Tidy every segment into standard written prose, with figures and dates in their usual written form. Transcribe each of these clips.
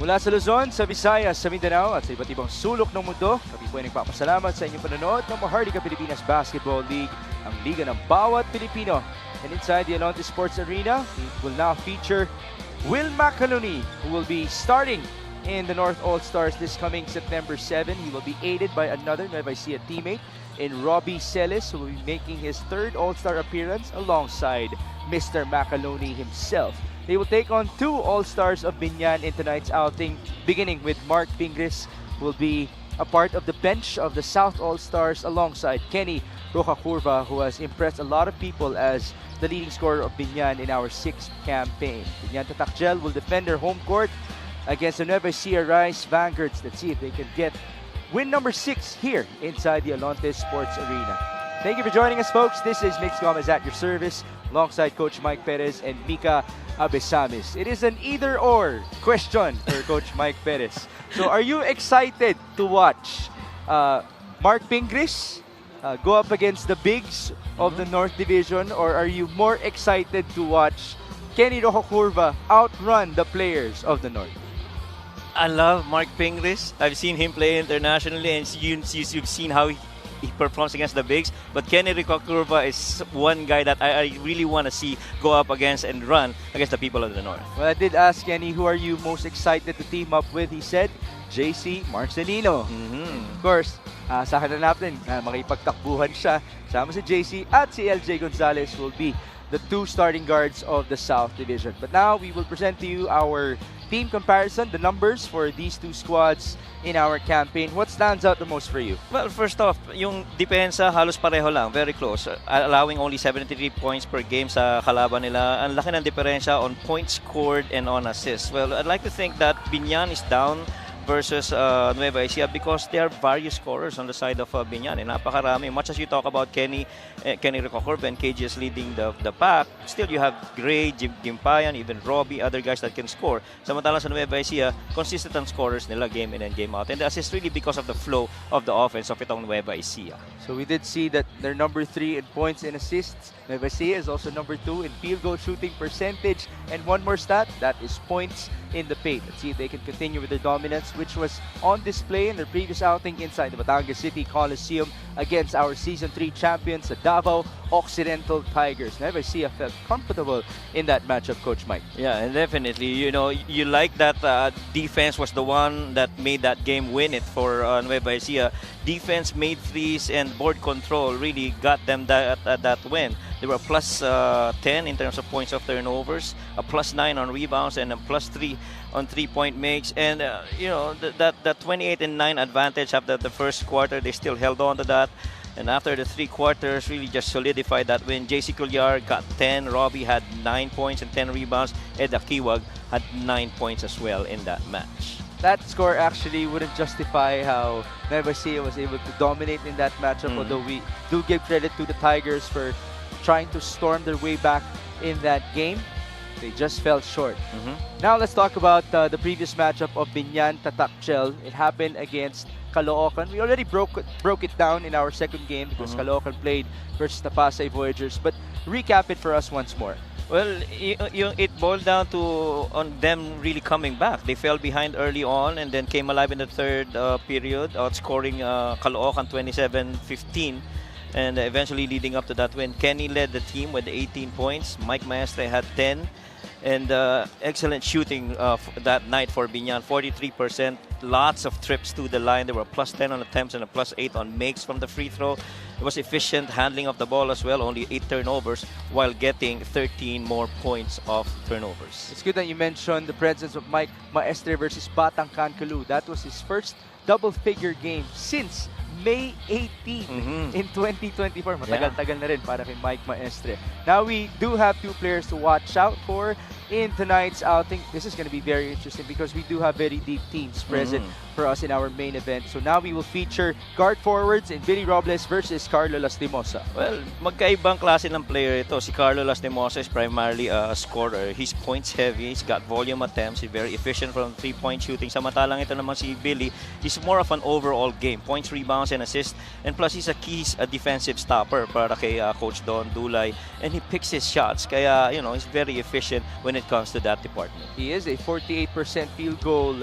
Mula sa Luzon, sa Visayas, sa Mindanao at sa iba't ibang sulok ng mundo, kami po ay nagpapasalamat sa inyong panonood ng Mahardika Pilipinas Basketball League, ang liga ng bawat Pilipino. And inside the Alonte Sports Arena, we will now feature Will McAloony, who will be starting in the North All-Stars this coming September 7. He will be aided by another Nueva Ecija teammate in Robbie Celis, who will be making his third All-Star appearance alongside Mr. McAloony himself. They will take on two All-Stars of Biñan in tonight's outing, beginning with Mark Pingris, who will be a part of the bench of the South All-Stars alongside Kenny Rocacurva, who has impressed a lot of people as the leading scorer of Biñan in our 6th campaign. Biñan Tatakjel will defend their home court against the Nueva Ecija Rice Vanguards. Let's see if they can get win number 6 here inside the Alonte Sports Arena. Thank you for joining us, folks. This is Mix Gomez at your service, alongside Coach Mike Perez and Mika Abesamis. It is an either-or question for Coach Mike Perez. So are you excited to watch Mark Pingris go up against the bigs of the North Division, or are you more excited to watch Kenny Rocacurva outrun the players of the North? I love Mark Pingris. I've seen him play internationally, and you've seen how he performs against the bigs. But Kenny Rocacurva is one guy that I really want to see go up against and run against the people of the North. Well, I did ask Kenny, who are you most excited to team up with? He said, JC Marcelino. Of course, sa akin na natin, makipagtakbuhan siya. Sama si JC at si LJ Gonzalez will be the two starting guards of the South Division. But now we will present to you our team comparison, the numbers for these two squads in our campaign. What stands out the most for you? Well, first off, yung depensa halos pareho lang, very close. Allowing only 73 points per game sa kalaban nila. Ang laki ng diferensya on points scored and on assists. Well, I'd like to think that Biñan is down versus Nueva Ecija because there are various scorers on the side of Biñan. Napakarami. Much as you talk about Kenny Rocacurva and KG is leading the pack, still you have Gray, Gimpayan, even Robbie, other guys that can score. Samantalang sa Nueva Ecija, consistent ang scorers nila game in and game out. And the assist really because of the flow of the offense of itong Nueva Ecija. So we did see that they're number 3 in points and assists. Nueva Ecija is also number 2 in field goal shooting percentage. And one more stat, that is points in the paint. Let's see if they can continue with their dominance, which was on display in their previous outing inside the Batangas City Coliseum against our Season 3 champions, the Davao Occidental Tigers. Nueva Ecija felt comfortable in that matchup, Coach Mike. Yeah, and definitely, you know, you like that defense was the one that made that game win it for Nueva Ecija. Defense made threes and board control really got them that win. They were plus 10 in terms of points of turnovers, a plus 9 on rebounds, and a plus 3 on three-point makes. And, you know, that 28 and 9 advantage after the first quarter, they still held on to that. And after the 3 quarters, really just solidified that win. JC Cuellar got 10, Robbie had 9 points and 10 rebounds, Ed Akiwag had 9 points as well in that match. That score actually wouldn't justify how Nueva Ecija was able to dominate in that matchup, although we do give credit to the Tigers for trying to storm their way back in that game. They just fell short. Now let's talk about the previous matchup of Biñan Tatakjel. It happened against Caloocan. We already broke it down in our second game because Caloocan played versus the Pasay Voyagers. But recap it for us once more. Well, it boiled down to on them really coming back. They fell behind early on and then came alive in the third period, outscoring Caloocan 27-15. And eventually leading up to that win, Kenny led the team with 18 points. Mike Maestre had 10. And excellent shooting that night for Biñan, 43%. Lots of trips to the line. There were plus 10 on attempts and a plus 8 on makes from the free throw. It was efficient handling of the ball as well, only 8 turnovers, while getting 13 more points off turnovers. It's good that you mentioned the presence of Mike Maestre versus Batang Canculu. That was his first double-figure game since May 18 in 2024. Matagal-tagal na rin para kay Mike Maestre. Now we do have two players to watch out for in tonight's outing. This is going to be very interesting because we do have very deep teams present for us in our main event. So now we will feature guard forwards in Billy Robles versus Carlo Lastimosa. Well, magkaibang klase ng player ito. Si Carlo Lastimosa is primarily a scorer. He's points heavy. He's got volume attempts. He's very efficient from three-point shooting. Samantalang ito naman si Billy, he's more of an overall game. Points, rebounds, and assists. And plus, he's a defensive stopper para kay Coach Don Dulay. And he picks his shots. Kaya, you know, he's very efficient when it comes to that department. He is a 48% field goal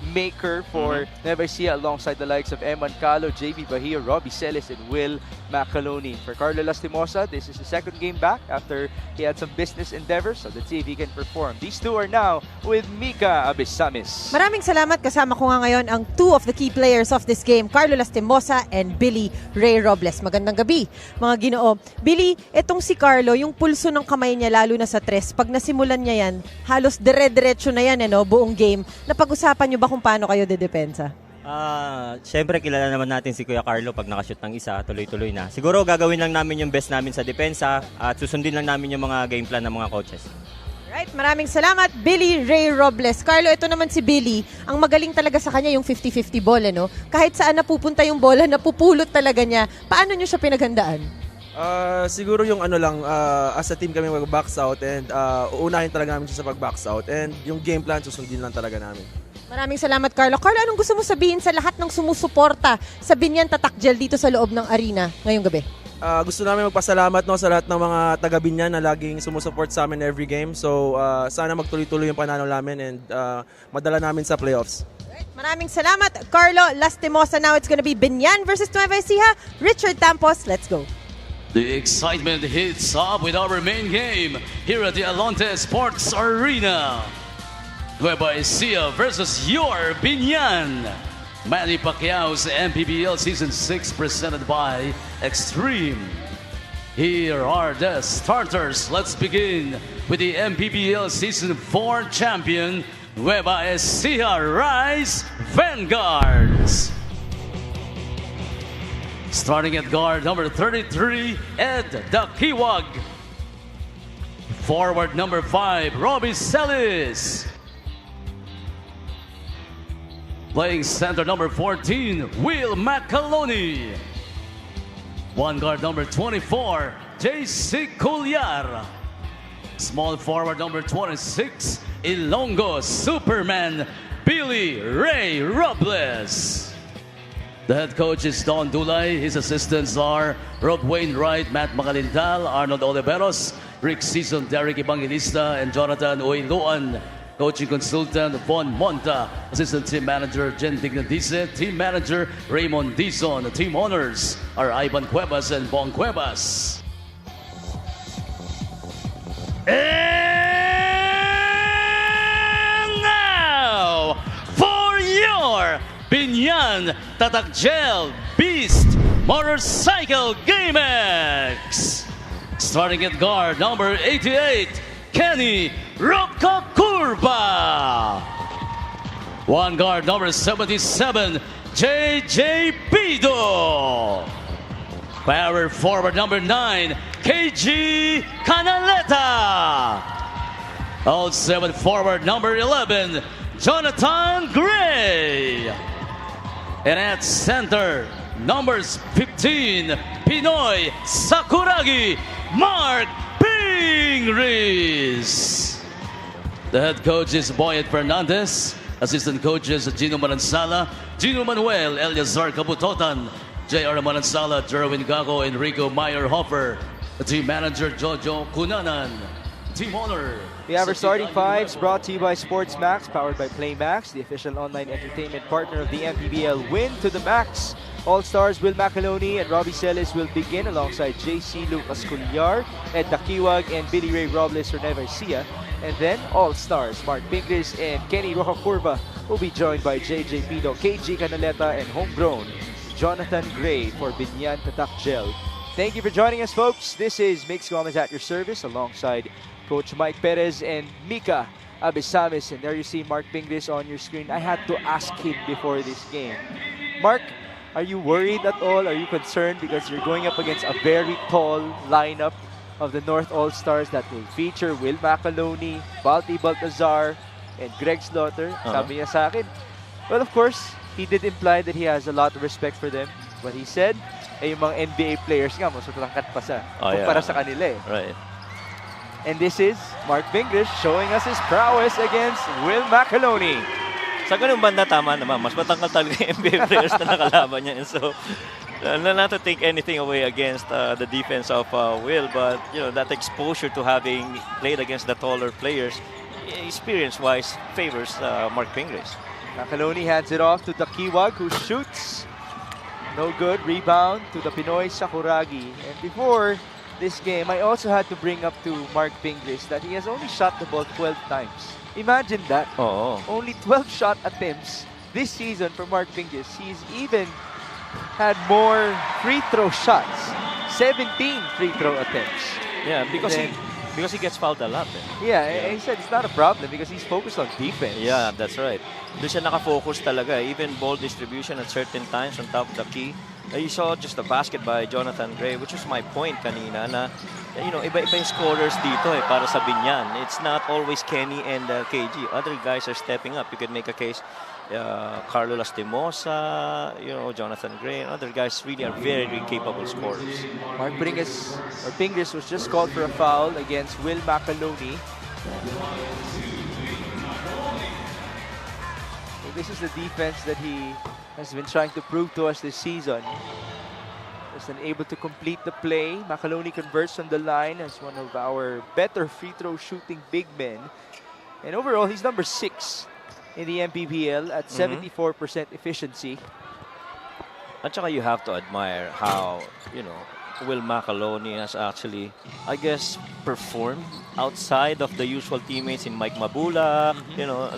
maker for Nueva Ecija alongside the likes of Eman Calo, JB Bahia, Robbie Celis, and Will Macaloni. For Carlo Lastimosa, this is his second game back after he had some business endeavors, so let's see if he can perform. These two are now with Mika Abisamis. Maraming salamat. Kasama ko nga ngayon ang two of the key players of this game, Carlo Lastimosa and Billy Ray Robles. Magandang gabi, mga Ginoo. Billy, etong si Carlo, yung pulso ng kamay niya lalo na sa tres, pag nasimulan niya yan, halos dire-diretso na yan, buong game. Napag-usapan niyo ba kung paano kayo dedepensa? Siyempre kilala naman natin si Kuya Carlo pag nakashoot ng isa, tuloy-tuloy na. Siguro gagawin lang namin yung best namin sa depensa at susundin lang namin yung mga game plan ng mga coaches. Right, maraming salamat Billy Ray Robles. Carlo, ito naman si Billy. Ang magaling talaga sa kanya yung 50-50 bola, no? Kahit saan napupunta yung bola, napupulot talaga niya. Paano niyo siya pinaghandaan? Siguro yung as a team kami mag-box out and uunahin talaga namin siya sa pag-box out and yung game plan susundin lang talaga namin. Maraming salamat, Carlo. Carlo, anong gusto mo sabihin sa lahat ng sumusuporta sa Biñan Tatak Gel dito sa loob ng arena ngayong gabi? Gusto namin magpasalamat sa lahat ng mga taga Biñan na laging sumusuport sa amin every game. So sana magtuloy-tuloy yung panalo namin and madala namin sa playoffs. Right. Maraming salamat, Carlo Lastimosa. Now it's gonna be Biñan versus Nueva Ecija. Richard Tampos, let's go. The excitement hits up with our main game here at the Alonte Sports Arena. Nueva Ecija versus your Biñan. Manny Pacquiao's MPBL Season 6 presented by Extreme. Here are the starters. Let's begin with the MPBL Season 4 champion, Nueva Ecija Rise Vanguards. Starting at guard number 33, Ed Dakiwag. Forward number 5, Robbie Celis. Playing center number 14, Will Macaloni. One guard number 24, JC Culyar. Small forward number 26, Ilonggo Superman, Billy Ray Robles. The head coach is Don Dulay. His assistants are Rob Wainwright, Matt Macalintal, Arnold Oliveros, Rick Season, Derek Evangelista, and Jonathan Uiluan. Coaching consultant Von Monta, assistant team manager Jen Dignadice, team manager Raymond Dizon. The team owners are Ivan Cuevas and Bon Cuevas. And now for your Biñan Tatak Gel Beast Motorcycle GameX. Starting at guard number 88, Kenny Rocakurba. One guard number 77, JJ Pido. Power forward number 9, KG Canaleta. Old 7 forward number 11, Jonathan Gray. And at center, numbers 15, Pinoy Sakuragi, Mark Pingris. The head coach is Boyet Fernandez. Assistant coaches Gino Manansala, Gino Manuel, Eliazar Kabutotan, J.R. Manansala, Jerwin Gago, Enrico Meyer-Hoffer. The team manager Jojo Kunanan. Team owner. We have our starting fives brought to you by Sports Max, powered by Play Max, the official online entertainment partner of the MPBL. Win to the max. All-Stars Will Macaloni and Robbie Celis will begin alongside JC Lucas Culyar, Ed Dakiwag, and Billy Ray Robles for Nueva Ecija. And then All-Stars Mark Pingris and Kenny Rocakurba will be joined by JJ Pido, KG Canaleta, and homegrown Jonathan Gray for Biñan Tatak Gel. Thank you for joining us, folks. This is Mix Gomez at your service alongside Coach Mike Perez and Mika Abisamis. And there you see Mark Pingris on your screen. I had to ask him before this game. Mark, are you worried at all? Are you concerned because you're going up against a very tall lineup of the North All-Stars that will feature Will Macaloni, Balti Baltazar, and Greg Slaughter? Sabi niya sa akin. Well, of course, he did imply that he has a lot of respect for them. What he said, yung mga NBA players nga, mas matangkat pa sa kumpara sa kanila eh. Right. And this is Mark Pingris showing us his prowess against Will Macaloni. Sa ganung banda, tama naman. Mas matangkal talaga yung NBA players na nakalaban niya. And so, not to take anything away against the defense of Will, but that exposure to having played against the taller players, experience-wise, favors Mark Pingris. Macaloni hands it off to Takiwag, who shoots. No good. Rebound to the Pinoy Sakuragi. And before this game, I also had to bring up to Mark Pingris that he has only shot the ball 12 times. Imagine that. Oo. Only 12 shot attempts this season for Mark Pingris. He's even had more free throw shots. 17 free throw attempts. Yeah, because Then- he gets fouled a lot. Yeah, he said it's not a problem because he's focused on defense. Yeah, that's right. Doon siya nakafocus talaga. Even ball distribution at certain times on top of the key. You saw just a basket by Jonathan Gray, which was my point kanina na, iba-iba yung scorers dito para sa Biñan. It's not always Kenny and KG. Other guys are stepping up. You could make a case, Carlo Lastimosa, Jonathan Gray, and other guys really are very, very capable scorers. Mark Pingris was just called for a foul against Will Macaloni. So this is the defense that he has been trying to prove to us this season. Just unable to complete the play. Macaloni converts from the line as one of our better free throw shooting big men. And overall, he's number 6 in the MPBL at 74% efficiency. At saka you have to admire how, Will Macaloni has actually, I guess, performed outside of the usual teammates in Mike Mabula,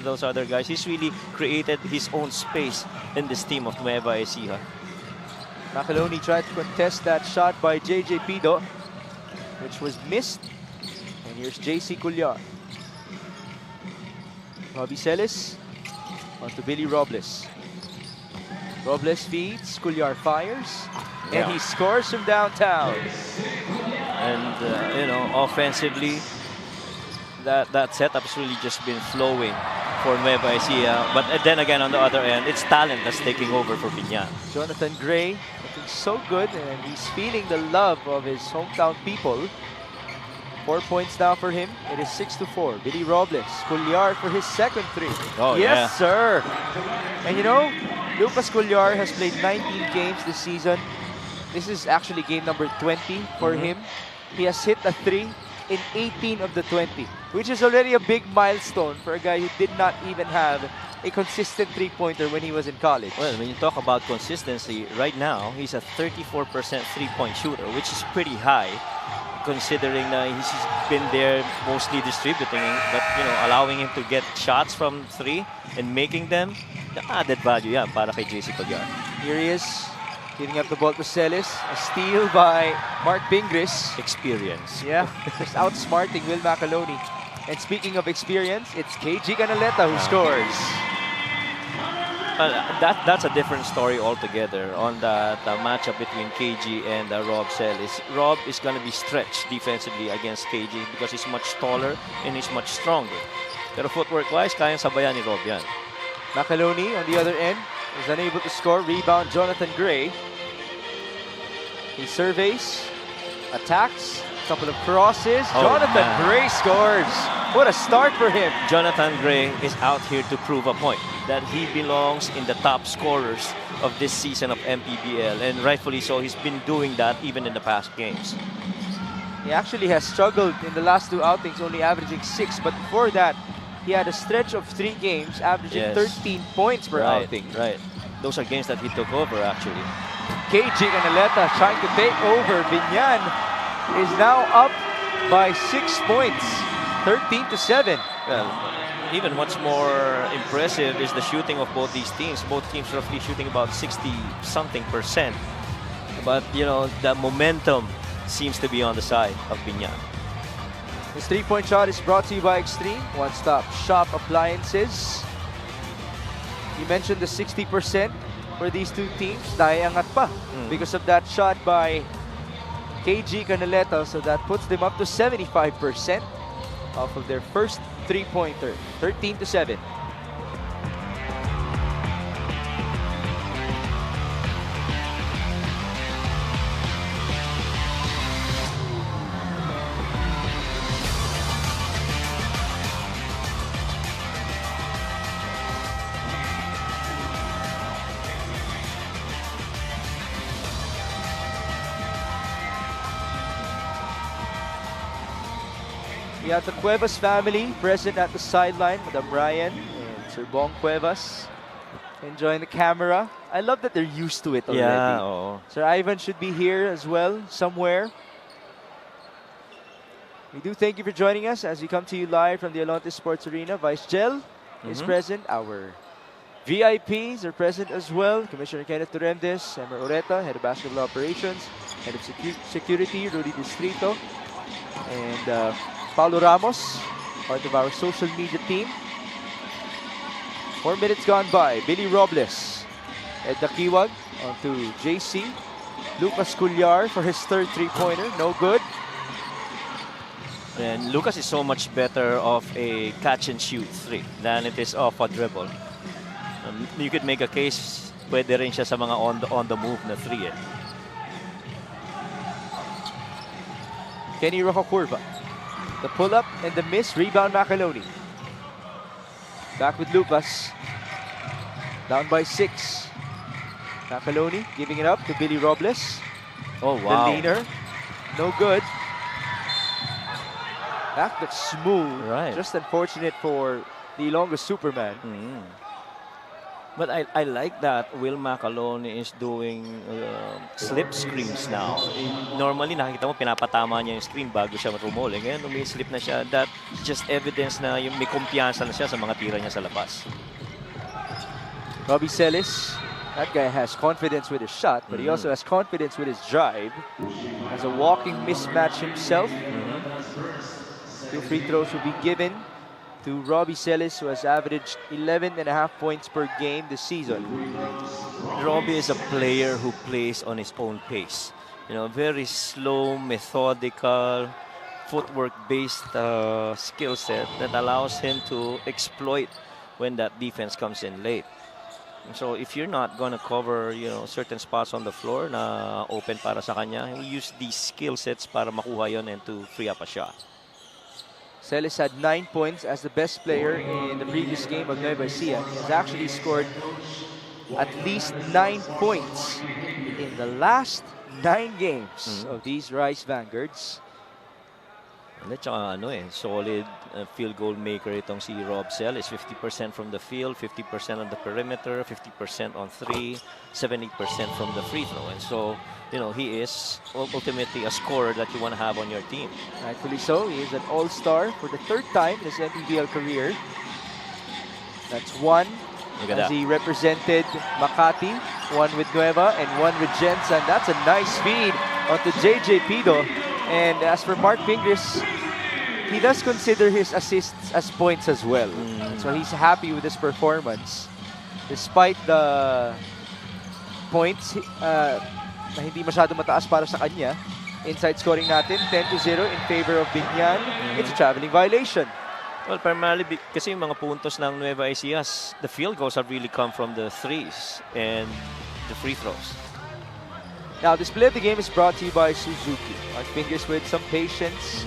those other guys. He's really created his own space in this team of Nueva Ecija. Macaloni tried to contest that shot by JJ Pido, which was missed. And here's JC Cullar. Bobby Celis on to Billy Robles. Robles feeds, Cullar fires, and he scores from downtown. And, offensively, that setup's really just been flowing for Nueva Ecija. But then again, on the other end, it's talent that's taking over for Biñan. Jonathan Gray looking so good, and he's feeling the love of his hometown people. 4 points now for him. It is 6-4. Billy Robles, Cullar for his second 3. Oh, yes, sir. And Lucas Cullar has played 19 games this season. This is actually game number 20 for him. He has hit a 3 in 18 of the 20, which is already a big milestone for a guy who did not even have a consistent three-pointer when he was in college. Well, when you talk about consistency, right now, he's a 34% three-point shooter, which is pretty high, considering that he's been there mostly distributing, but allowing him to get shots from 3 and making them, added value para kay JC Cullar. Here he is, giving up the ball to Celis. A steal by Mark Pingris. Experience. Yeah, just outsmarting Will Macaloni. And speaking of experience, it's KG Canaleta who scores. That's a different story altogether on that matchup between KG and Rob Celis. Rob is going to be stretched defensively against KG because he's much taller and he's much stronger. Pero footwork-wise, kayang sabayan ni Rob yan. Macaloni on the other end is unable to score. Rebound, Jonathan Gray. He surveys, attacks, couple of crosses. Jonathan Gray scores. What a start for him. Jonathan Gray is out here to prove a point that he belongs in the top scorers of this season of MPBL, and rightfully so. He's been doing that even in the past games. He actually has struggled in the last 2 outings, only averaging 6. But before that, he had a stretch of 3 games, averaging 13 points per outing. Right. Those are games that he took over, actually. KG Canaleta trying to take over. Biñan is now up by 6 points, 13-7. Well, even what's more impressive is the shooting of both these teams. Both teams roughly shooting about 60-something%. But, the momentum seems to be on the side of Biñan. This 3-point shot is brought to you by Extreme One-Stop Shop Appliances. You mentioned the 60% for these two teams. Naiangat pa because of that shot by KG Canaleta. So that puts them up to 75% off of their first 3-pointer. 13-7. We have the Cuevas family present at the sideline. Madam Ryan and Sir Bong Cuevas. enjoying the camera. I love that they're used to it already. Yeah, oo. Sir Ivan should be here as well, somewhere. We do thank you for joining us as we come to you live from the Alonte Sports Arena. Vice Gel is present. Our VIPs are present as well. Commissioner Kenneth Torremdes, Emer Oreta, Head of Basketball Operations, Head of Security, Rudy Distrito, and Paulo Ramos, part of our social media team. 4 minutes gone by. Billy Robles, Ed Dakiwag onto JC. Lucas Cullar for his third three-pointer. No good. And Lucas is so much better off a catch-and-shoot three than it is off a dribble. You could make a case pwede rin siya sa mga on the move na three. Kenny Rojo Curva. The pull-up and the miss. Rebound Macaloni. Back with Lucas. Down by 6. Macaloni giving it up to Billy Robles. Oh, wow. The leaner. No good. Back that's smooth. Right. Just unfortunate for the longest Superman. But I like that Will Macaloni is doing slip screens now. Normally, nakikita mo, pinapatama niya yung screen bago siya rumole. Ngayon, umi-slip na siya. That's just evidence na yung may kumpiyansa na siya sa mga tira niya sa labas. Robbie Celis, that guy has confidence with his shot, but he also has confidence with his drive. Has a walking mismatch himself. 2 free throws will be given to Robbie Celis, who has averaged 11.5 points per game this season. Robbie is a player who plays on his own pace. You know, very slow, methodical, footwork-based skill set that allows him to exploit when that defense comes in late. So if you're not gonna cover, you know, certain spots on the floor na open para sa kanya, he use these skill sets para makuha yon and to free up a shot. Celis had 9 points as the best player in the previous game of Nueva Ecija. He has actually scored at least 9 points in the last 9 games of these Rice Vanguards. At saka solid field goal maker itong si Rob Celis. 50% from the field, 50% on the perimeter, 50% on 3, 70% from the free throw. And so, you know, he is ultimately a scorer that you want to have on your team. Rightfully so. He is an all-star for the 3rd time in his MPBL career. That's 1 as he represented Makati, 1 with Nueva, and 1 with Jensen. That's a nice feed onto JJ Pido. And as for Mark Pingris, he does consider his assists as points as well. So he's happy with his performance. Despite the points na hindi masyado mataas para sa kanya, inside scoring natin, 10-0 in favor of Biñan. It's a traveling violation. Well, primarily kasi yung mga puntos ng Nueva Ecija, the field goals have really come from the threes and the free throws. Now, this play of the game is brought to you by Suzuki. Mark Fingers with some patience.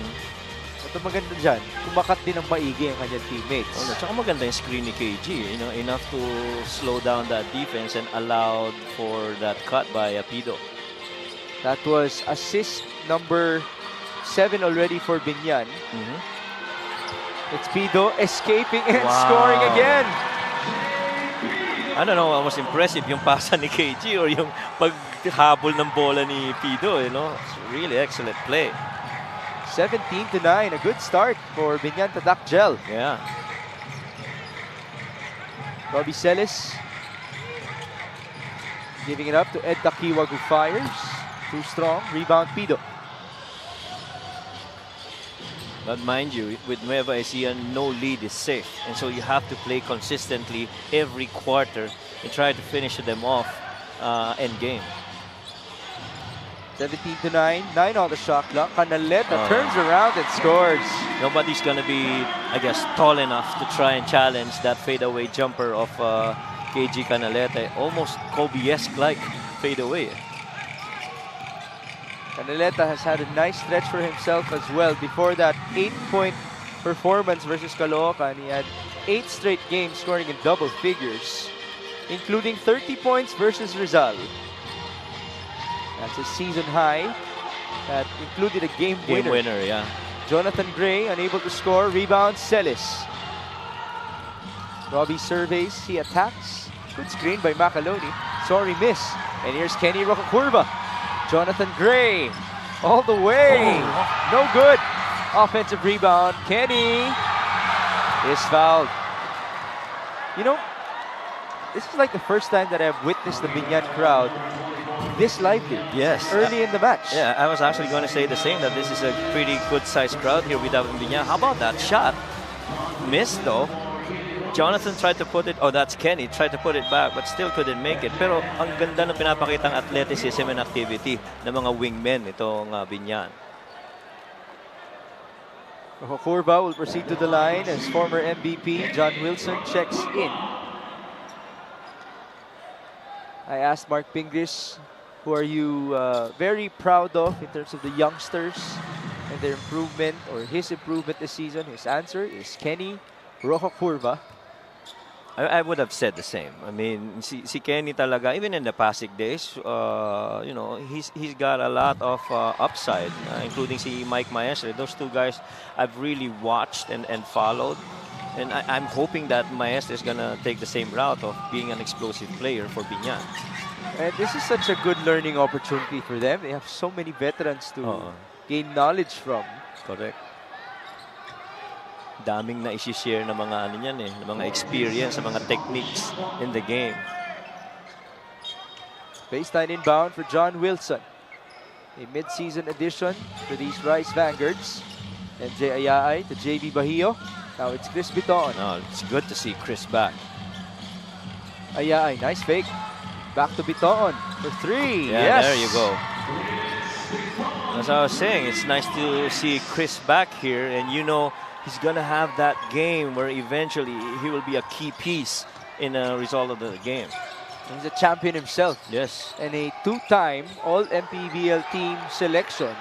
Ito maganda dyan, kumakat din ng maigi ang kanyang teammates. Oh, tsaka maganda yung screen ni KG, you know, enough to slow down that defense and allowed for that cut by Pido. That was assist number 7 already for Biñan. It's Pido escaping and scoring again. I don't know, was impressive yung pasa ni KG or yung paghabol ng bola ni Pido, you know. It's really excellent play. 17-9, a good start for Biñan Tadak Gel. Yeah. Robbie Celis giving it up to Ed Takiwag, who fires. Too strong. Rebound Pido. But mind you, with Nueva Ecija, no lead is safe. And so you have to play consistently every quarter and try to finish them off end game. 17-9, 9 on the shot clock. Canaleta turns around and scores. Nobody's going to be, I guess, tall enough to try and challenge that fadeaway jumper of KG Canaleta. Almost Kobe-esque like fadeaway. Canaleta has had a nice stretch for himself as well. Before that 8-point performance versus Caloocan, he had 8 straight games scoring in double figures, including 30 points versus Rizal. That's a season high that included a game winner. Game winner, yeah. Jonathan Gray unable to score. Rebound Celis. Robbie surveys, he attacks. Good screen by Macaloni. Sorry, miss. And here's Kenny Rocakurva. Jonathan Gray. All the way. No good. Offensive rebound. Kenny is fouled. You know, this is like the first time that I've witnessed the Biñan crowd this lively. Yes. Early in the match. Yeah, I was actually going to say the same, that this is a pretty good-sized crowd here with Biñan. How about that shot? Missed though. Jonathan tried to put it, oh that's Kenny, tried to put it back but still couldn't make it. Pero ang ganda ng pinapakitang athleticism and activity ng mga wingmen itong Biñan. Rocakurva will proceed to the line as former MVP John Wilson checks in. I asked Mark Pingris, who are you very proud of in terms of the youngsters and their improvement or his improvement this season? His answer is Kenny Rocakurva. I would have said the same. I mean, si Kenny talaga, even in the Pasig days, you know, he's got a lot of upside, including si Mike Maestre. Those two guys I've really watched and followed. And I'm hoping that Maestre is going to take the same route of being an explosive player for Biñan. And this is such a good learning opportunity for them. They have so many veterans to gain knowledge from. Correct. Daming na isi-share ng mga ano niyan eh, ng mga experience, ng mga techniques in the game. Baseline inbound for John Wilson. A mid-season addition for these Rice Vanguards. MJ Ayaay to JB Bahio. Now it's Chris Biton. No, it's good to see Chris back. Ayaay, nice fake. Back to Biton for three. Yeah, yes. There you go. As I was saying, it's nice to see Chris back here, and you know he's gonna have that game where eventually he will be a key piece in a result of the game. He's a champion himself. Yes. And a two-time All-MPBL team selection.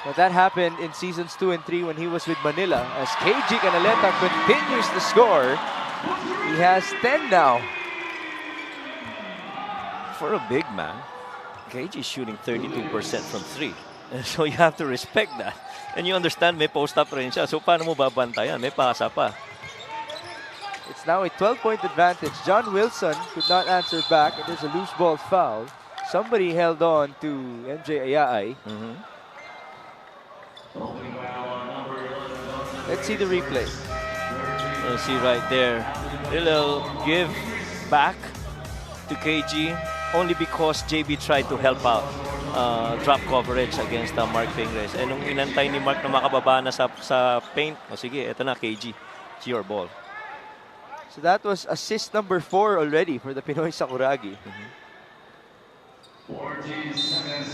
But that happened in seasons 2 and 3 when he was with Manila. As KG Canaleta continues to score, he has 10 now. For a big man, KG is shooting 32% from 3. And so you have to respect that. And you understand may post-up rin siya. So paano mo babantayan? May pasa pa. It's now a 12-point advantage. John Wilson could not answer back, and there's a loose ball foul. Somebody held on to MJ Ayaay. Let's see the replay. You see right there, little give back to KG only because JB tried to help out drop coverage against Mark Pingres. And nung inantay ni Mark na makababa na sa paint, o sige, eto na KG, it's your ball. So that was assist number 4 already for the Pinoy Sakuragi.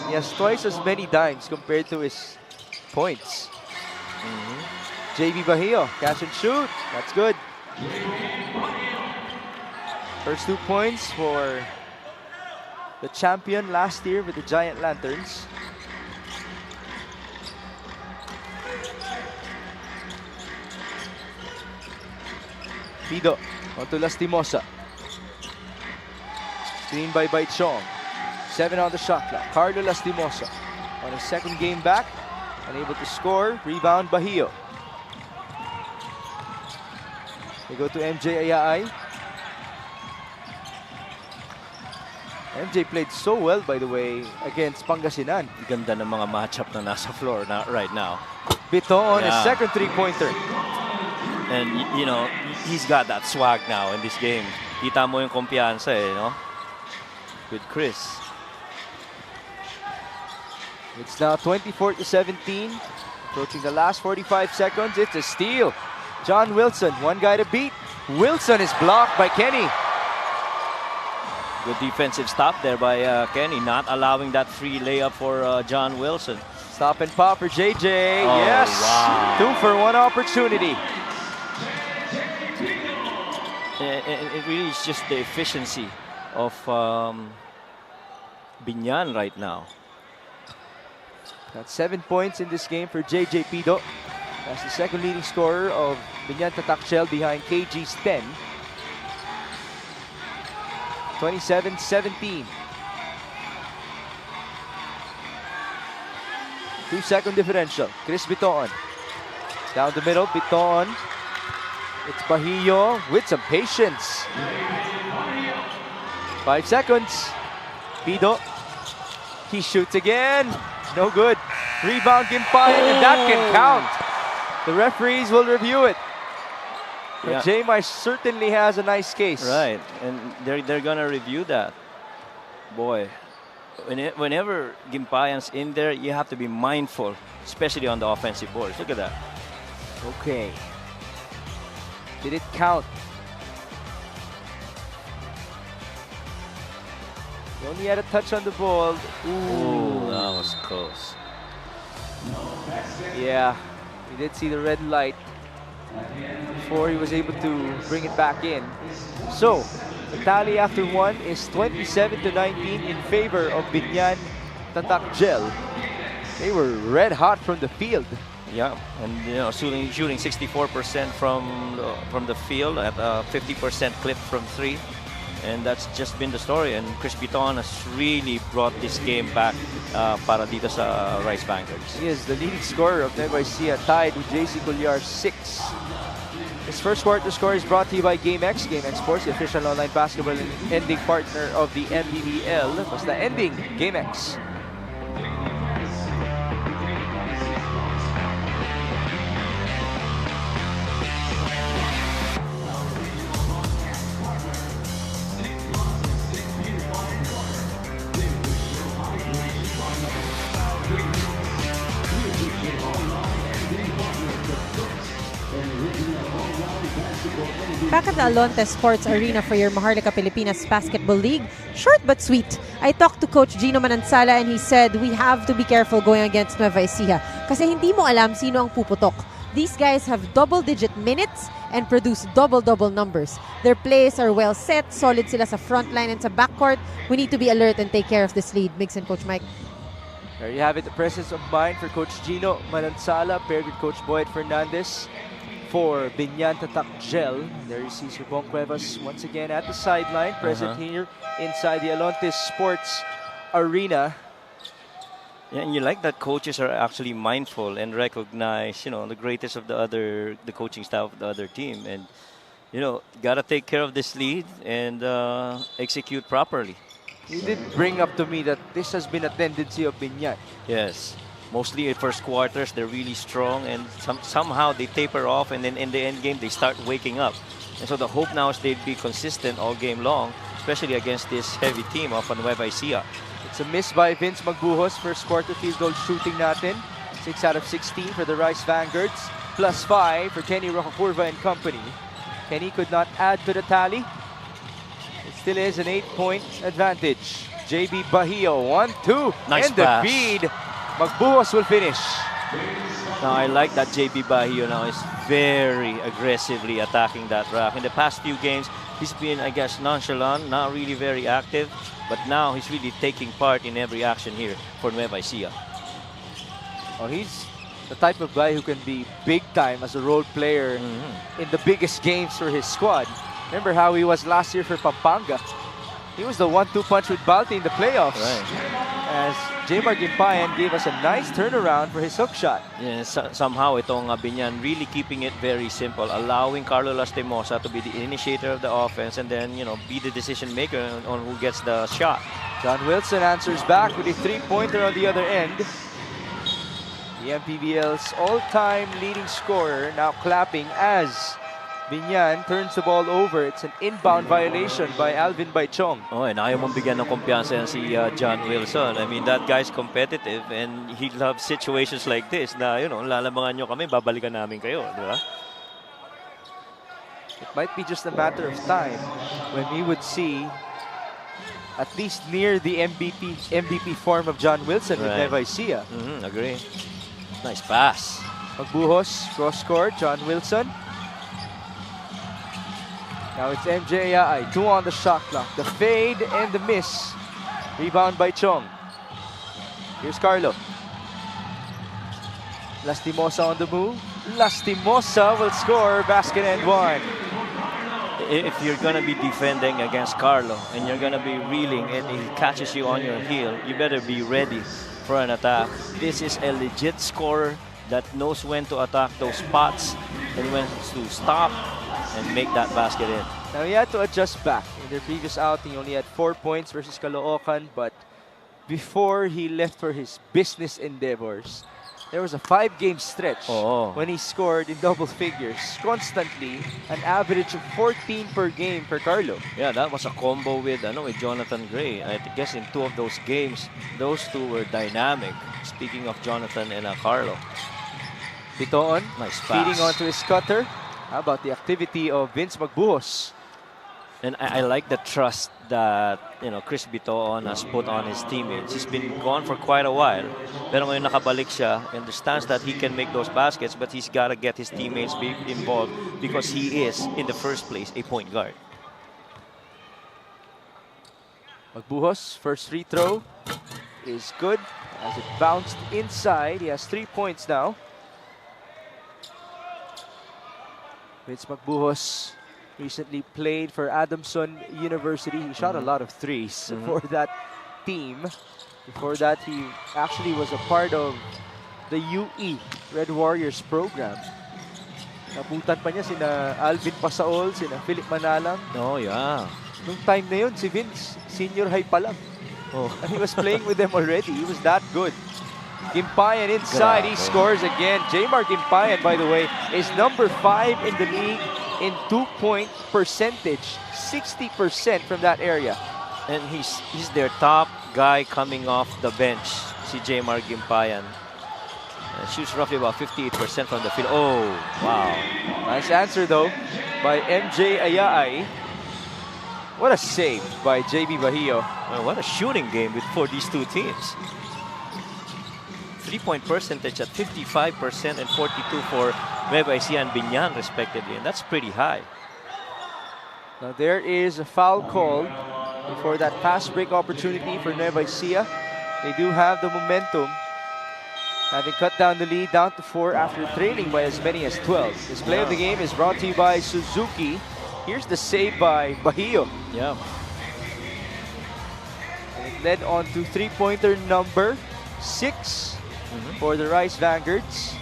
He has twice as many dimes compared to his points. JB Bahio, catch and shoot. That's good. First 2 points for the champion last year with the Giant Lanterns. Pido onto Lastimosa. Screen by Chong. 7 on the shot clock. Carlo Lastimosa on his second game back. Unable to score. Rebound Bahio. They go to MJ Ayaay. MJ played so well, by the way, against Pangasinan. Ganda ng mga matchup na nasa floor right now. Biton, his second three-pointer. And, you know, he's got that swag now in this game. Kita mo yung kumpiyansa eh, no? With Chris. It's now 24-17. Approaching the last 45 seconds. It's a steal. John Wilson, one guy to beat. Wilson is blocked by Kenny. Good defensive stop there by Kenny, not allowing that free layup for John Wilson. Stop and pop for JJ. Oh, yes. wow. 2 for 1 opportunity. It really is just the efficiency of Biñan right now. Got 7 points in this game for JJ Pido. That's the second leading scorer of Biñan Tatakshel behind KG's 10. 27-17. 2-second differential. Chris Biton. Down the middle, Biton. It's Bahio with some patience. 5 seconds. Pido. He shoots again. No good. Rebound Gimpayan, and that can count. The referees will review it. But J-Mar certainly has a nice case. Right, and they're gonna review that. Boy, whenever Gimpayan's in there, you have to be mindful, especially on the offensive boards. Look at that. Okay. Did it count? He only had a touch on the ball. Ooh, that was close. Yeah, we did see the red light before he was able to bring it back in. So, the tally after one is 27-19 in favor of Biñan Tatak Gel. They were red hot from the field. Yeah, and shooting 64% from the field at a 50% clip from three, and that's just been the story. And Chris Biton has really brought this game back para dito sa Rice Vanguards. He is the leading scorer of Nueva Ecija, tied with JC Colliar 6. This first quarter score is brought to you by GameX. GameX Sports, the official online basketball and ending partner of the MPBL. Basta ending, GameX. Back at the Alonte Sports Arena for your Maharlika Pilipinas Basketball League. Short but sweet. I talked to Coach Gino Manansala and he said we have to be careful going against Nueva Ecija kasi hindi mo alam sino ang puputok. These guys have double-digit minutes and produce double-double numbers. Their plays are well set, solid sila sa front line and sa backcourt. We need to be alert and take care of this lead. Mix and Coach Mike. There you have it, the presence of mind for Coach Gino Manansala paired with Coach Boyd Fernandez. For Biñan Tatak Gel, there you see Sir Bong Cuevas once again at the sideline, present here inside the Alonte Sports Arena. Yeah, and you like that coaches are actually mindful and recognize, the greatest of the coaching staff of the other team, and gotta take care of this lead and execute properly. You did bring up to me that this has been a tendency of Biñan. Yes. Mostly in first quarters, they're really strong, and somehow they taper off, and then in the end game, they start waking up. And so the hope now is they'd be consistent all game long, especially against this heavy team of Nueva Ecija. It's a miss by Vince Magbuhos. First quarter field goal shooting natin. 6 out of 16 for the Rice Vanguards. +5 for Kenny Rocacurva and company. Kenny could not add to the tally. It still is an 8-point advantage. JB Bahio, 1-2. Nice and the pass. feed. Magbuhos will finish. Now, I like that JB Bahio now is very aggressively attacking that rack. In the past few games, he's been, I guess, nonchalant, not really very active. But now he's really taking part in every action here for Nueva Ecija. Oh, he's the type of guy who can be big time as a role player in the biggest games for his squad. Remember how he was last year for Pampanga? He was the 1-2 punch with Balti in the playoffs. Right. As J-Mar Gimpayan gave us a nice turnaround for his hook shot. Yeah, somehow itong Biñan really keeping it very simple, allowing Carlo Lastimosa to be the initiator of the offense and then, be the decision maker on who gets the shot. John Wilson answers back with a three-pointer on the other end. The MPBL's all-time leading scorer now clapping as Biñan turns the ball over. It's an inbound violation by Alvin Baichong. Oh, and ayaw mong bigyan ng kumpiyansa yan si John Wilson. I mean, that guy's competitive and he loves situations like this na, lalamangan nyo kami, babalikan namin kayo, di ba? It might be just a matter of time when we would see at least near the MVP form of John Wilson with Nueva Ecija. Agree. Nice pass. Magbuhos, cross-court, John Wilson. Now it's MJ Ai, 2 on the shot clock. The fade and the miss. Rebound by Chong. Here's Carlo. Lastimosa on the move. Lastimosa will score, basket and one. If you're going to be defending against Carlo and you're going to be reeling and he catches you on your heel, you better be ready for an attack. This is a legit scorer that knows when to attack those spots and when to stop and make that basket in. Now he had to adjust back. In their previous outing, he only had 4 points versus Caloocan, but before he left for his business endeavors, there was a 5-game stretch when he scored in double figures constantly, an average of 14 per game for Carlo. Yeah, that was a combo with Jonathan Gray. I guess in 2 of those games, those 2 were dynamic. Speaking of Jonathan and Carlo. Bitoon, Nice pass. feeding onto his cutter. How about the activity of Vince Magbuhos? And I like the trust that Chris Bitoon has put on his teammates. He's been gone for quite a while. Pero ngayon nakabalik siya. He understands that he can make those baskets, but he's got to get his teammates involved because he is, in the first place, a point guard. Magbuhos, first free throw is good as it bounced inside. He has 3 points now. Vince Magbuhos recently played for Adamson University. He shot a lot of threes for that team. Before that, he actually was a part of the UE Red Warriors program. Naputan pa niya sina Alvin Pasaol, sina Philip Manalang. Oh, yeah. Nung time na yun, si Vince, senior high pa lang. And he was playing with them already. He was that good. Gimpayan inside, he scores again. Jmar Gimpayan, by the way, is number 5 in the league in 2-point percentage, 60% from that area. And he's their top guy coming off the bench, si Jmar Gimpayan. Shoots roughly about 58% from the field. Oh, wow. Nice answer though by MJ Ayaay. What a save by JB Bahio. Well, what a shooting game for these 2 teams. 3-point percentage at 55% and 42 for Nueva Ecija and Biñan respectively, and that's pretty high. Now there is a foul call before that fast break opportunity for Nueva Ecija. They do have the momentum, having cut down the lead down to 4 after trailing by as many as 12. This play of the game is brought to you by Suzuki. Here's the save by Bahio. Yeah. And it led on to 3-pointer number 6 for the Rice Vanguards.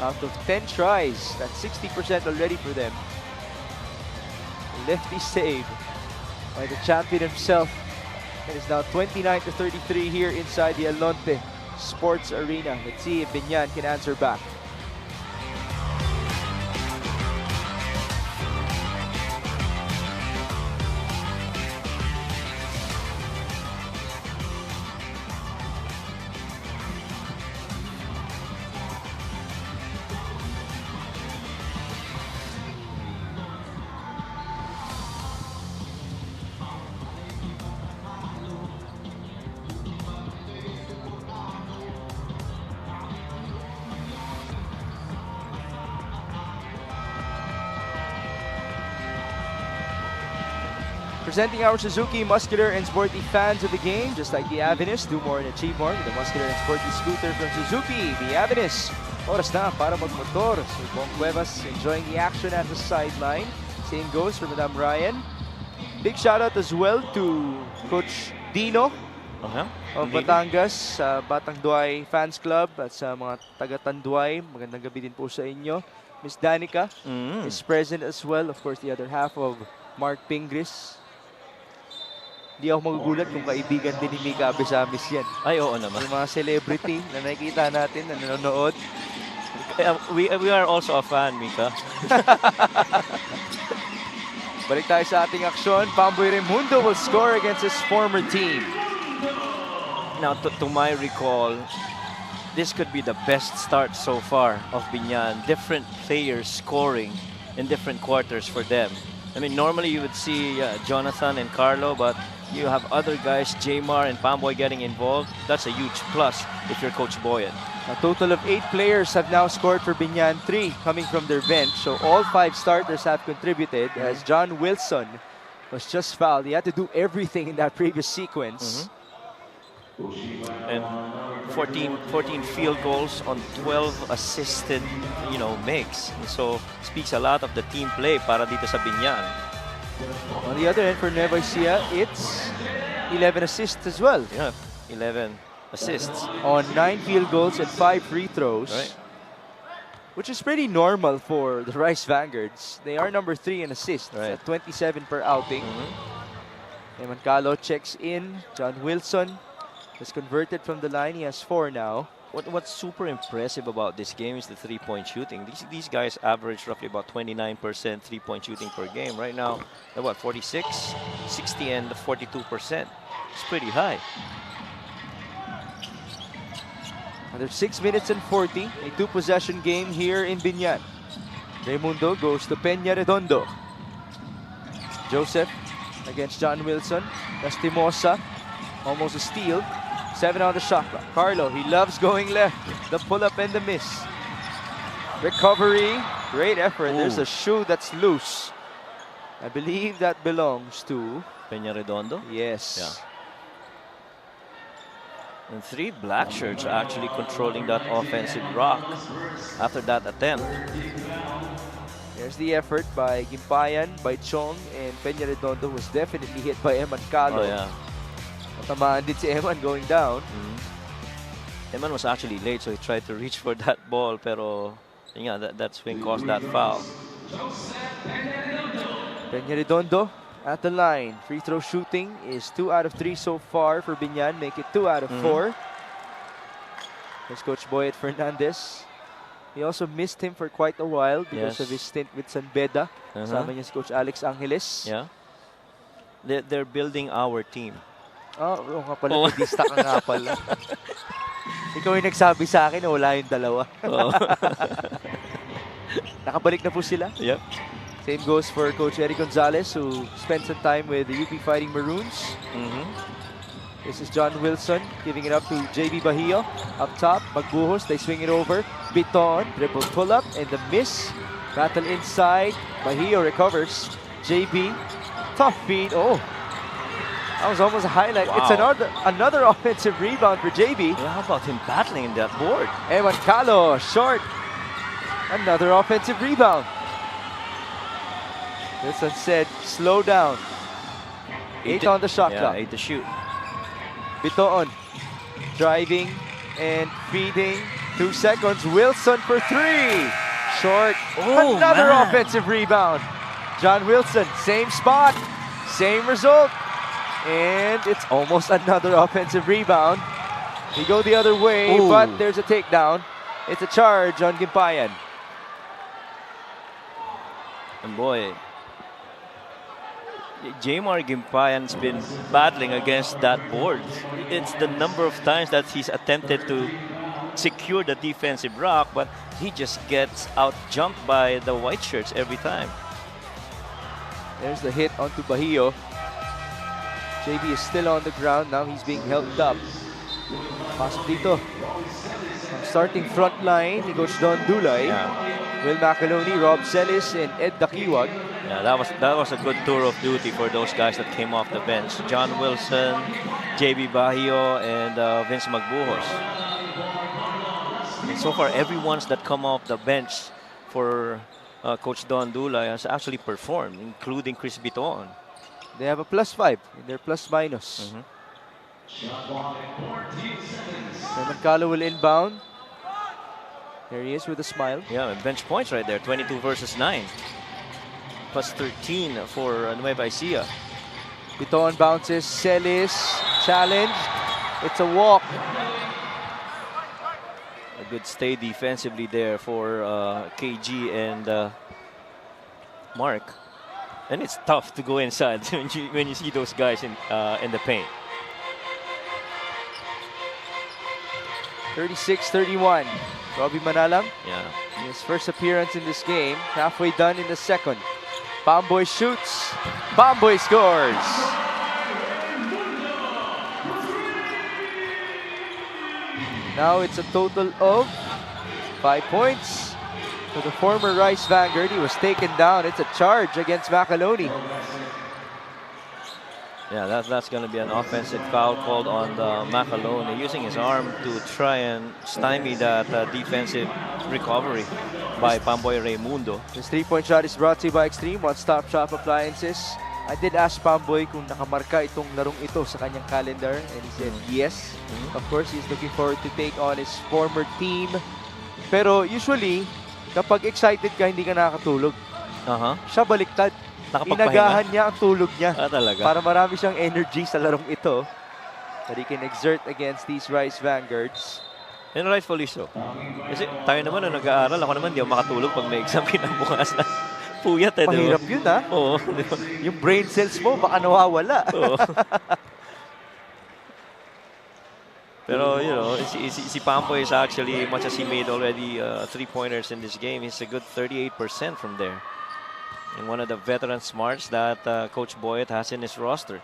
Out of 10 tries, that's 60% already for them. Lefty save by the champion himself. It is now 29-33 here inside the Alonte Sports Arena. Let's see if Biñan can answer back. Presenting our Suzuki muscular and sporty fans of the game, just like the Avenus, do more and achieve more with the muscular and sporty scooter from Suzuki, the Avenus. Oras na para magmotor. So Bong Cuevas enjoying the action at the sideline. Same goes for Madam Ryan. Big shout out as well to Coach Dino of Batangas, Batang Duay Fans Club at sa mga taga Tanduay. Magandang gabi din po sa inyo. Miss Danica is present as well. Of course, the other half of Mark Pingris. Di ako magugulat kung kaibigan din ni Mika Abesamis yan. Ay, oo naman. Yung mga celebrity na nakikita natin na nanonood. We are also a fan, Mika. Balik tayo sa ating aksyon. Pamboy Raimundo will score against his former team. Now, to my recall, this could be the best start so far of Biñan. Different players scoring in different quarters for them. I mean, normally you would see Jonathan and Carlo, but you have other guys, Jmar and Pamboy getting involved. That's a huge plus if you're Coach Boyan. A total of 8 players have now scored for Biñan, 3 coming from their bench. So all 5 starters have contributed as John Wilson was just fouled. He had to do everything in that previous sequence. And 14 field goals on 12 assisted, makes. And so speaks a lot of the team play para dito sa Biñan. On the other end for Nueva Ecija, it's 11 assists as well. Yeah, 11 assists. On 9 field goals and 5 free throws. Right. which is pretty normal for the Rice Vanguards. They are number 3 in assists, Right. at 27 per outing. Emancalo checks in. John Wilson has converted from the line. He has 4 now. What's super impressive about this game is the three-point shooting. These guys average roughly about 29% three-point shooting per game. Right now, they're what, 46, 60, and 42%. It's pretty high. Another 6 minutes and 40. A 2-possession game here in Biñan. Raimundo goes to Peña Redondo. Joseph against John Wilson. Lastimosa, almost a steal. 7 on the shot clock. Carlo, he loves going left. The pull-up and the miss. Recovery, great effort. There's a shoe that's loose. I believe that belongs to... Peña Redondo. Yes. Yeah. And 3 black shirts actually controlling that offensive rock after that attempt. There's the effort by Gimpayan, by Chong, and Peña Redondo was definitely hit by Emancalo. Oh, yeah. Natamaan din si Eman going down. Eman was actually late, so he tried to reach for that ball, pero yeah, that swing caused that foul. Peña Redondo at the line. Free throw shooting is 2 out of 3 so far for Biñan. Make it 2 out of 4. There's Coach Boyet Fernandez. He also missed him for quite a while because of his stint with San Beda. Kasama niya si Coach Alex Angeles. Yeah. They're building our team. Oo nga pala, pedista ka nga pala. Ikaw yung nagsabi sa akin na wala yung dalawa. Nakabalik na po sila. Yep. Same goes for Coach Eric Gonzalez, who spent some time with the UP Fighting Maroons. This is John Wilson giving it up to JB Bahio. Up top, Magbuhos, they swing it over. Biton, dribble pull-up, and the miss. Battle inside, Bahio recovers. JB, tough feed. Oh, that was almost a highlight. Wow. It's another offensive rebound for JB. Yeah, how about him battling in that board? Emancalo, short. Another offensive rebound. Wilson said, slow down. 8 on the shot clock. 8 to shoot. Bitoon, driving and feeding. 2 seconds. Wilson for 3. Short. Oh, another man. offensive rebound. John Wilson, same spot, same result. And it's almost another offensive rebound. He go the other way, but there's a takedown. It's a charge on Gimpayan. And boy, Jamar Gimpayan's been battling against that board. It's the number of times that he's attempted to secure the defensive rock, but he just gets out-jumped by the white shirts every time. There's the hit onto Bahio. JB is still on the ground. Now he's being helped up. Pasok dito. Starting front line, ni Coach Don Dulay. Will Macaloni, Rob Celis, and Ed Dakiwag. Yeah, that was a good tour of duty for those guys that came off the bench. John Wilson, JB Bahio, and Vince Magbuhos. And so far, everyone's that come off the bench for Coach Don Dulay has actually performed, including Chris Biton. They have a +5 in their plus-minus. Emancalo will inbound. There he is with a smile. Yeah, bench points right there, 22 versus 9. Plus 13 for Nueva Ecija. Biton bounces, Celis, challenged. It's a walk. A good stay defensively there for KG and Mark. And it's tough to go inside when you see those guys in the paint. 36-31. Robbie Manalang. Yeah. His first appearance in this game. Halfway done in the second. Bomboy shoots. Bomboy scores. Now it's a total of 5 points for the former Rice Vanguard. He was taken down. It's a charge against Macaloni. Yeah, that's going to be an offensive foul called on the Macaloni, using his arm to try and stymie that defensive recovery by Pamboy Raimundo. This 3-point shot is brought to you by Extreme One-Stop Shop Appliances. I did ask Pamboy kung nakamarka itong larong ito sa kanyang calendar, and he said yes. Of course, he's looking forward to take on his former team. Pero usually, kapag excited ka, hindi ka nakakatulog. Siya baliktad. Nakapagpahinga? Inagahan niya ang tulog niya. Talaga. Para marami siyang energy sa larong ito that he can exert against these Rice Vanguards. And rightfully so. Kasi tayo naman nung nag-aaral, ako naman di ako makatulog pag may exam kinabukasan. Puyat eh, Mahirap di ba? yun, ha? Oo. Yung brain cells mo, baka nawawala. Oo. Pero, you know, si Pampo is actually, much as he made already 3-pointers in this game, he's a good 38% from there. And one of the veteran smarts that Coach Boyet has in his roster.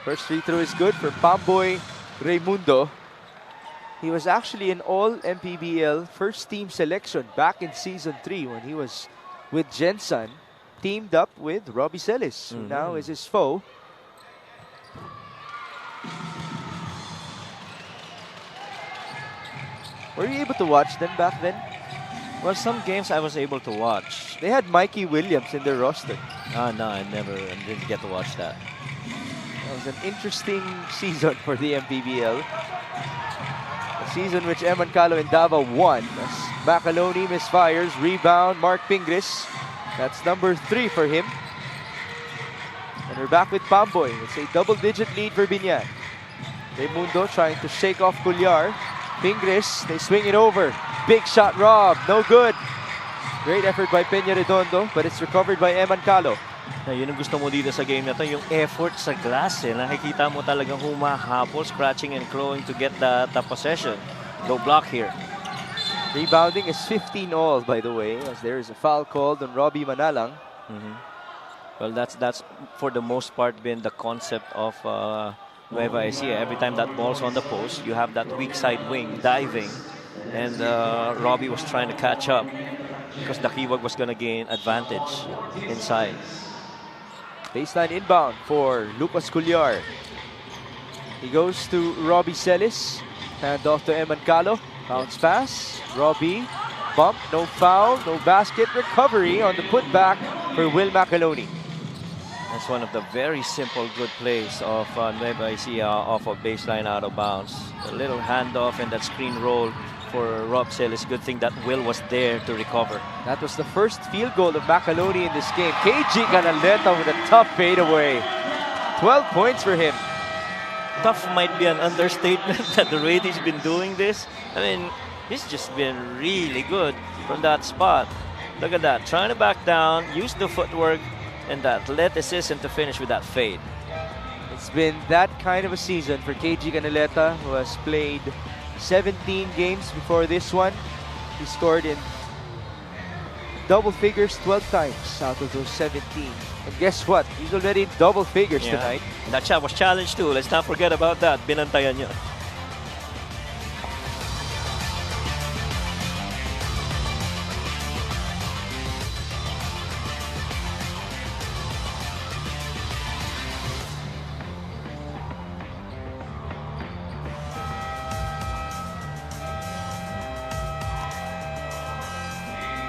First free throw is good for Pamboy Raimundo. He was actually an all-MPBL first-team selection back in Season 3 when he was with Jensen, teamed up with Robbie Celis, who now is his foe. Were you able to watch them back then? Well, some games I was able to watch. They had Mikey Williams in their roster. No, I didn't get to watch that. It was an interesting season for the MPBL. A season which Eman Calo and Davao won. As Macaloni misfires, rebound, Mark Pingris. That's number 3 for him. And we're back with Pamboy. It's a double-digit lead for Biñan. Raimundo trying to shake off Culyar. Pingris, they swing it over. Big shot rob, no good. Great effort by Peña Redondo, but it's recovered by Eman Calo. Yun ang gusto mo dito sa game na to, yung effort sa glass. Nakikita mo talagang humahabol, scratching and clawing to get the possession. No block here. Rebounding is 15 all, by the way, as there is a foul called on Robbie Manalang. Well, that's for the most part been the concept of Nueva Ecija. Every time that ball's on the post, you have that weak side wing diving, and Robbie was trying to catch up because the Kiwag was going to gain advantage inside. Baseline inbound for Lucas Culyar. He goes to Robbie Celis. Hand off to Eman Calo. Bounce pass. Robbie. Bump. No foul. No basket. Recovery on the putback for Will Macaloni. That's one of the very simple good plays of Nueva Ecija off of baseline out of bounds. A little handoff and that screen roll for Rob Celis. Good thing that Will was there to recover. That was the first field goal of Macaloni in this game. KG Canaleta with a tough fadeaway. 12 points for him. Tough might be an understatement that the way he's been doing this. I mean, he's just been really good from that spot. Look at that. Trying to back down, use the footwork, and the athleticism to finish with that fade. It's been that kind of a season for KG Canaleta, who has played 17 games before this one. He scored in double figures 12 times out of those 17. And guess what? He's already in double figures tonight. And that shot was challenged too. Let's not forget about that. Binantayan niya.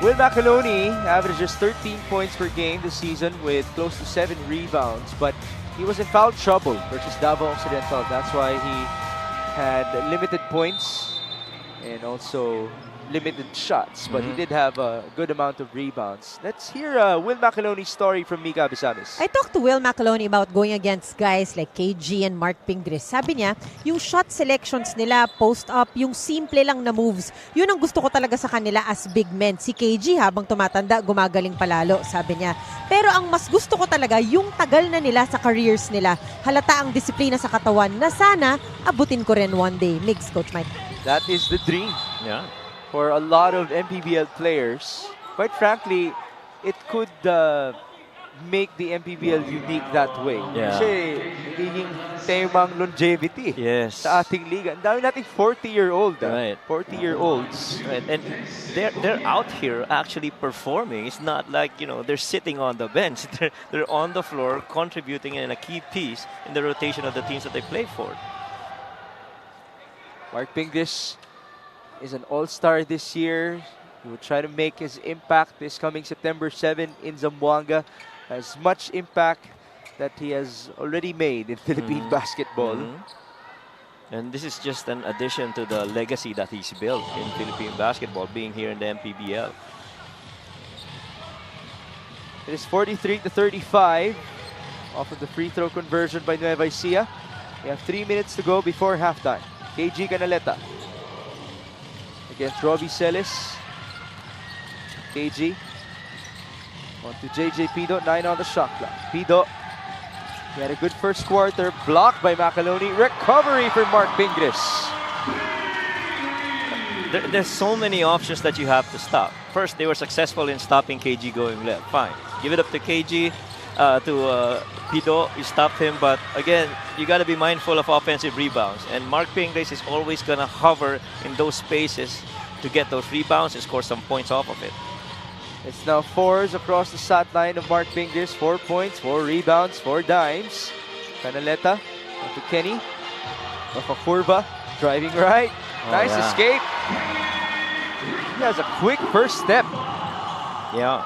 Will Macaloni averages 13 points per game this season with close to 7 rebounds, but he was in foul trouble versus Davao Occidental. That's why he had limited points and also limited shots, but he did have a good amount of rebounds. Let's hear Will Macaloni's story from Mika Abisamis. I talked to Will Macaloni about going against guys like KG and Mark Pingris. Sabi niya, yung shot selections nila, post-up, yung simple lang na moves, yun ang gusto ko talaga sa kanila as big men. Si KG habang tumatanda, gumagaling palalo, sabi niya. Pero ang mas gusto ko talaga, yung tagal na nila sa careers nila. Halata ang disiplina sa katawan na sana abutin ko rin one day. Migs, Coach Mike. That is the dream. Yeah. For a lot of MPBL players. Quite frankly, it could make the MPBL unique that way. Yeah. Kasi nagiging temang longevity Yes. sa ating liga. Ang dami nating 40-year-old. Right. 40-year-olds. Right. And they're out here actually performing. It's not like, you know, they're sitting on the bench. They're on the floor contributing in a key piece in the rotation of the teams that they play for. Mark Pingris is an all-star this year. He will try to make his impact this coming September 7 in Zamboanga. As much impact that he has already made in Philippine basketball. And this is just an addition to the legacy that he's built in Philippine basketball, being here in the MPBL. It is 43-35 off of the free throw conversion by Nueva Ecija. We have 3 minutes to go before halftime. KG Canaleta against Robbie Celis. KG on to JJ Pido, 9 on the shot clock. Pido, he had a good first quarter, blocked by Macaloni. Recovery for Mark Pingris. There's so many options that you have to stop. First, they were successful in stopping KG going left. Fine. Give it up to KG, to Pido. You stopped him, but again, you got to be mindful of offensive rebounds. And Mark Pingris is always going to hover in those spaces to get those rebounds and score some points off of it. It's now 4s across the stat line of Mark Pingris. 4 points, 4 rebounds, 4 dimes. Canaleta onto Kenny. Kurva driving right. Nice escape. He has a quick first step. Yeah.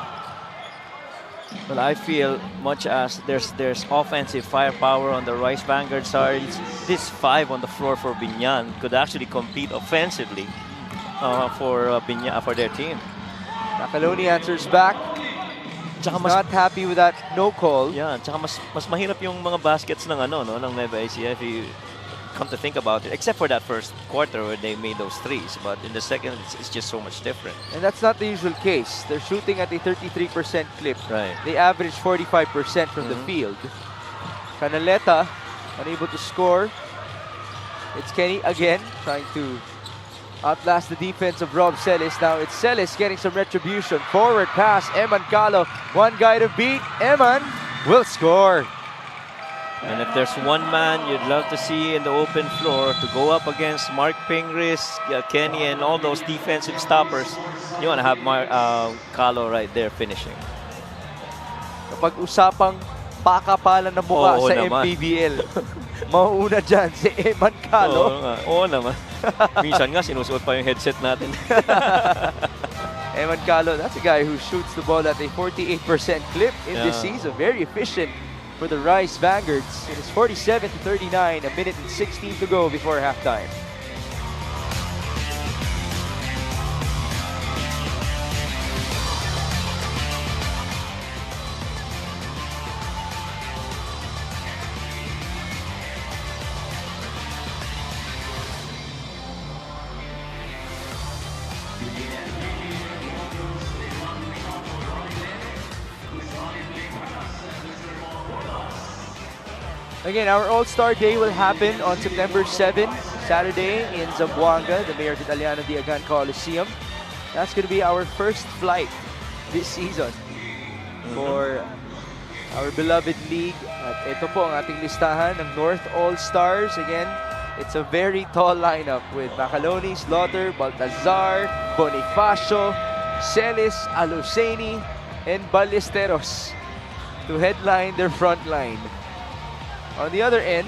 Well, I feel much as there's offensive firepower on the Rice Vanguard sides, this 5 on the floor for Biñan could actually compete offensively for Biñan, for their team. Macaloni answers back. Tsaka Not happy with that no call. Yeah, tsaka mas mahirap yung mga baskets ng ng Nueva Ecija if you come to think about it, except for that first quarter where they made those threes, but in the second it's just so much different. And that's not the usual case. They're shooting at a 33% clip. Right. They average 45% from the field. Canaleta unable to score. It's Kenny again trying to outlast the defense of Rob Celis. Now it's Celis getting some retribution. Forward pass, Eman Calo. One guy to beat. Eman will score. And if there's one man you'd love to see in the open floor to go up against Mark Pingris, Kenny, and all those defensive stoppers, you want to have Calo right there finishing. Kapag usapang pakapalan ng mukha sa MPBL, mauuna dyan si Eman Calo. Oo naman. Minsan nga sinusuot pa yung headset natin. Eman Calo, that's a guy who shoots the ball at a 48% clip in this season. Very efficient for the Rice Vanguards. It is 47-39, a minute and 16 to go before halftime. Again, our All-Star Day will happen on September 7, Saturday in Zamboanga, the Mayor Vitaliano Diagan Coliseum. That's going to be our first flight this season for our beloved league. At ito po ang ating listahan ng North All-Stars. Again, it's a very tall lineup with Macaloni, Slaughter, Baltazar, Bonifacio, Celis, Aluseni, and Ballesteros to headline their front line. On the other end,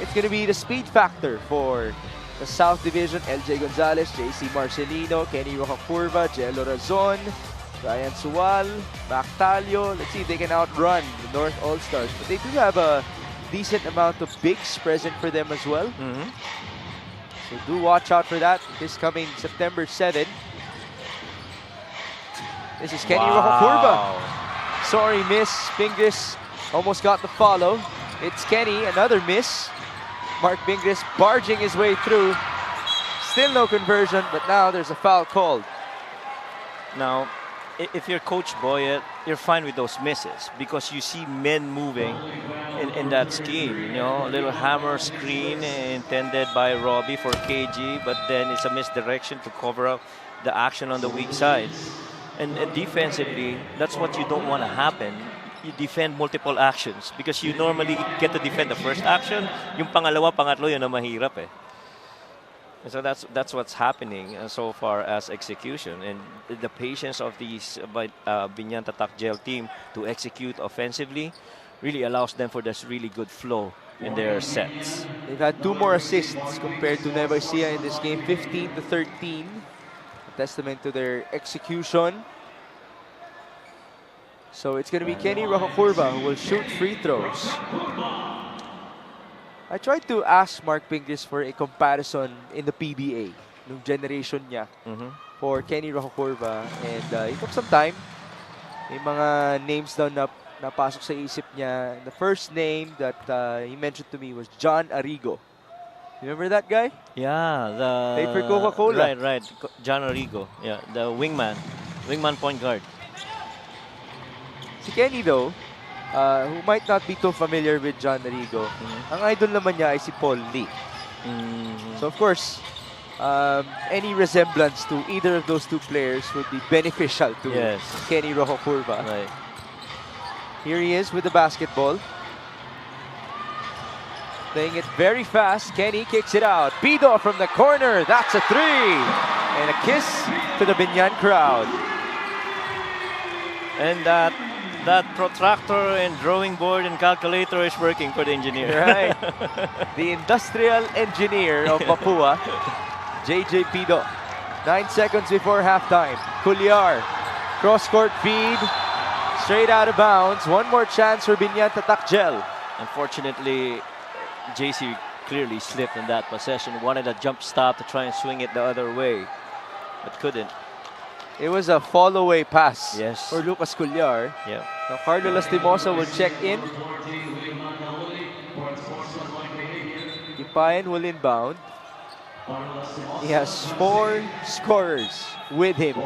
it's going to be the speed factor for the South Division. LJ Gonzalez, JC Marcelino, Kenny Rocacurva, Jello Razon, Ryan Suwal, Mac Talio. Let's see if they can outrun the North All-Stars. But they do have a decent amount of bigs present for them as well. So do watch out for that this coming September 7. This is Kenny Rocacurva. Sorry, miss. Pingris almost got the follow. It's Kenny, another miss. Mark Pingris barging his way through. Still no conversion, but now there's a foul called. Now, if you're Coach Boyet, you're fine with those misses because you see men moving in that scheme. You know, a little hammer screen intended by Robbie for KG, but then it's a misdirection to cover up the action on the weak side. And defensively, that's what you don't want to happen. You defend multiple actions because you normally get to defend the first action. Yung pangalawa, pangatlo, yun ang mahirap eh. And so that's what's happening so far as execution. And the patience of these Biñan Tatak Gel team to execute offensively really allows them for this really good flow in their sets. They've had 2 more assists compared to Nueva Ecija in this game, 15-13. A testament to their execution. So it's going to be Kenny Rocacurva who will shoot free throws. I tried to ask Mark Pincus for a comparison in the PBA, nung generation niya, for Kenny Rojo-Curva. And it took some time. May mga names daw na napasok sa isip niya. The first name that he mentioned to me was John Arrigo. Remember that guy? Yeah, the Played for Coca-Cola. Right. John Arrigo. Yeah, the wingman point guard. Si Kenny though, who might not be too familiar with John Arrigo, ang idol naman niya ay si Paul Lee. So of course, any resemblance to either of those two players would be beneficial to Kenny Rojo-Curva. Right. Here he is with the basketball. Playing it very fast. Kenny kicks it out. Pido from the corner. That's a three. And a kiss to the Biñan crowd. And that protractor and drawing board and calculator is working for the engineer. Right. The industrial engineer of Papua, JJ Pido. 9 seconds before halftime. Cuellar. Cross-court feed. Straight out of bounds. One more chance for Biñan to Takjel. Unfortunately, JC clearly slipped in that possession. Wanted a jump stop to try and swing it the other way, but couldn't. It was a fall-away pass Yes. for Lucas Cuellar. Yeah. Now Carlo Lastimosa will check in. Ipayan will inbound. He has 4 scorers with him.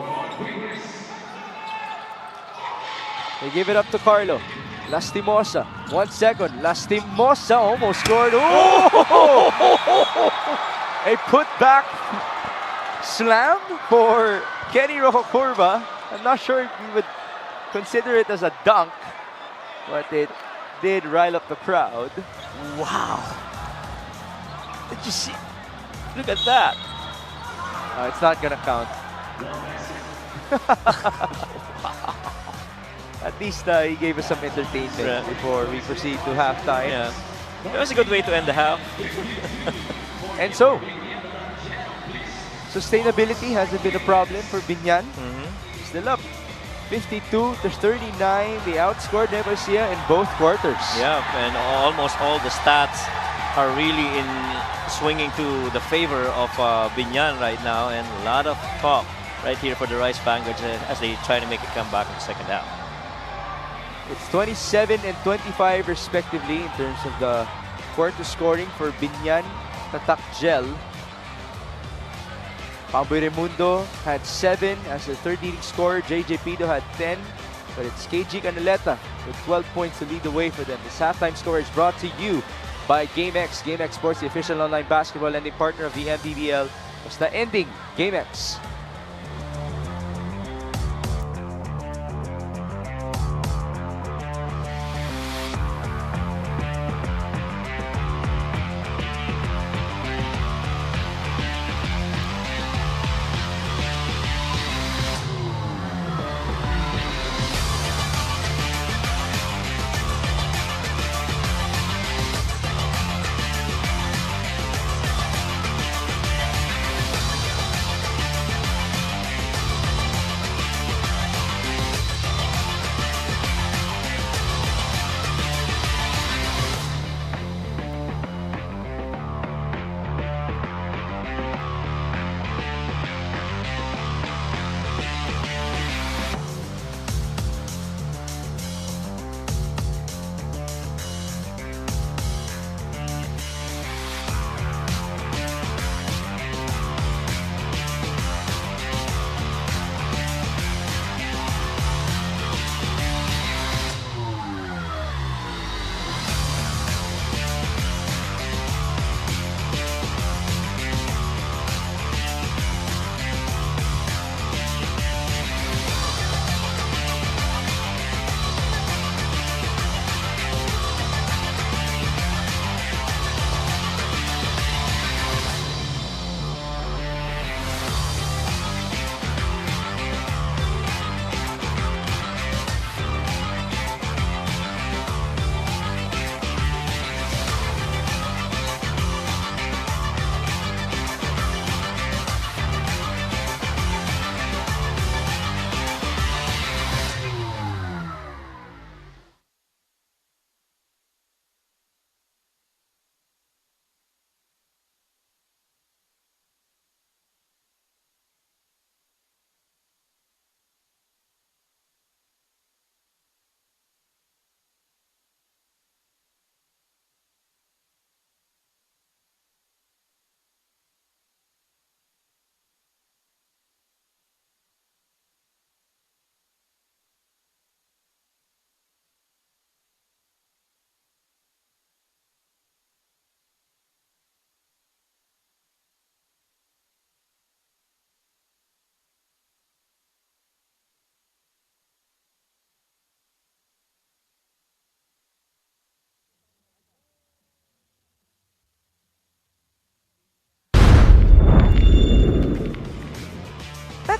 They give it up to Carlo. Lastimosa, 1 second. Lastimosa almost scored. Oh! A putback slam for Kenny Rojo-Curva. I'm not sure if we would consider it as a dunk, but it did rile up the crowd. Wow. Did you see? Look at that. It's not gonna count. At least he gave us some entertainment before we proceed to halftime. Yeah. That was a good way to end the half. And so, sustainability hasn't been a problem for Biñan. Still up 52-39. They outscored Nueva Ecija in both quarters. Yeah, and almost all the stats are really in swinging to the favor of Biñan right now, and a lot of talk right here for the Rice Vanguards as they try to make a comeback in the second half. It's 27 and 25 respectively in terms of the quarter scoring for Biñan, Takjel. Pamboy Raimundo had 7 as the third leading scorer. JJ Pido had 10, but it's KG Canaleta with 12 points to lead the way for them. This halftime score is brought to you by GameX. GameX Sports, the official online basketball lending partner of the MPBL. Basta ending GameX.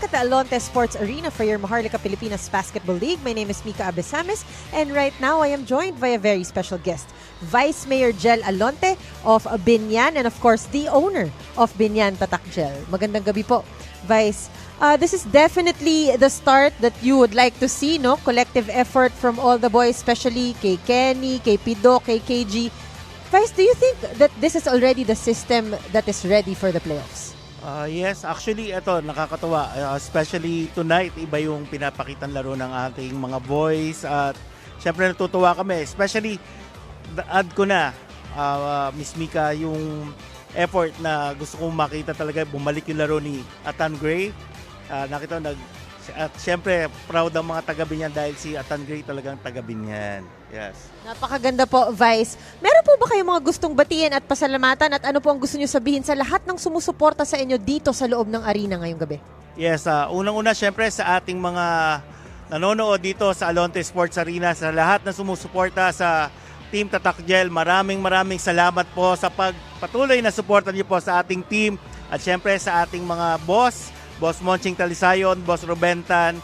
back at the Alonte Sports Arena for your Maharlika Pilipinas Basketball League. My name is Mika Abesames, and right now I am joined by a very special guest, Vice Mayor Jel Alonte of Biñan, and of course, the owner of Biñan Tatak Gel. Magandang gabi po, Vice. This is definitely the start that you would like to see, no? Collective effort from all the boys, especially kay Kenny, kay Pido, kay KG. Vice, do you think that this is already the system that is ready for the playoffs? Yes, actually ito nakakatuwa, especially tonight iba yung pinapakitang laro ng ating mga boys at syempre natutuwa kami, especially add ko na Miss Mika yung effort na gusto kong makita talaga, bumalik yung laro ni Atan Gray. Nakita at syempre proud ang mga taga Biñan dahil si Atan Gray talagang taga Biñan. Yes. Napakaganda po, Vice. Meron po ba kayong mga gustong batiin at pasalamatan at ano po ang gusto nyo sabihin sa lahat ng sumusuporta sa inyo dito sa loob ng arena ngayong gabi? Yes, unang-una syempre sa ating mga nanonood dito sa Alonte Sports Arena, sa lahat na sumusuporta sa Team Tatak Gel, maraming salamat po sa pagpatuloy na suporta niyo po sa ating team at syempre sa ating mga Boss Monching Talisayon, Boss Rubentan,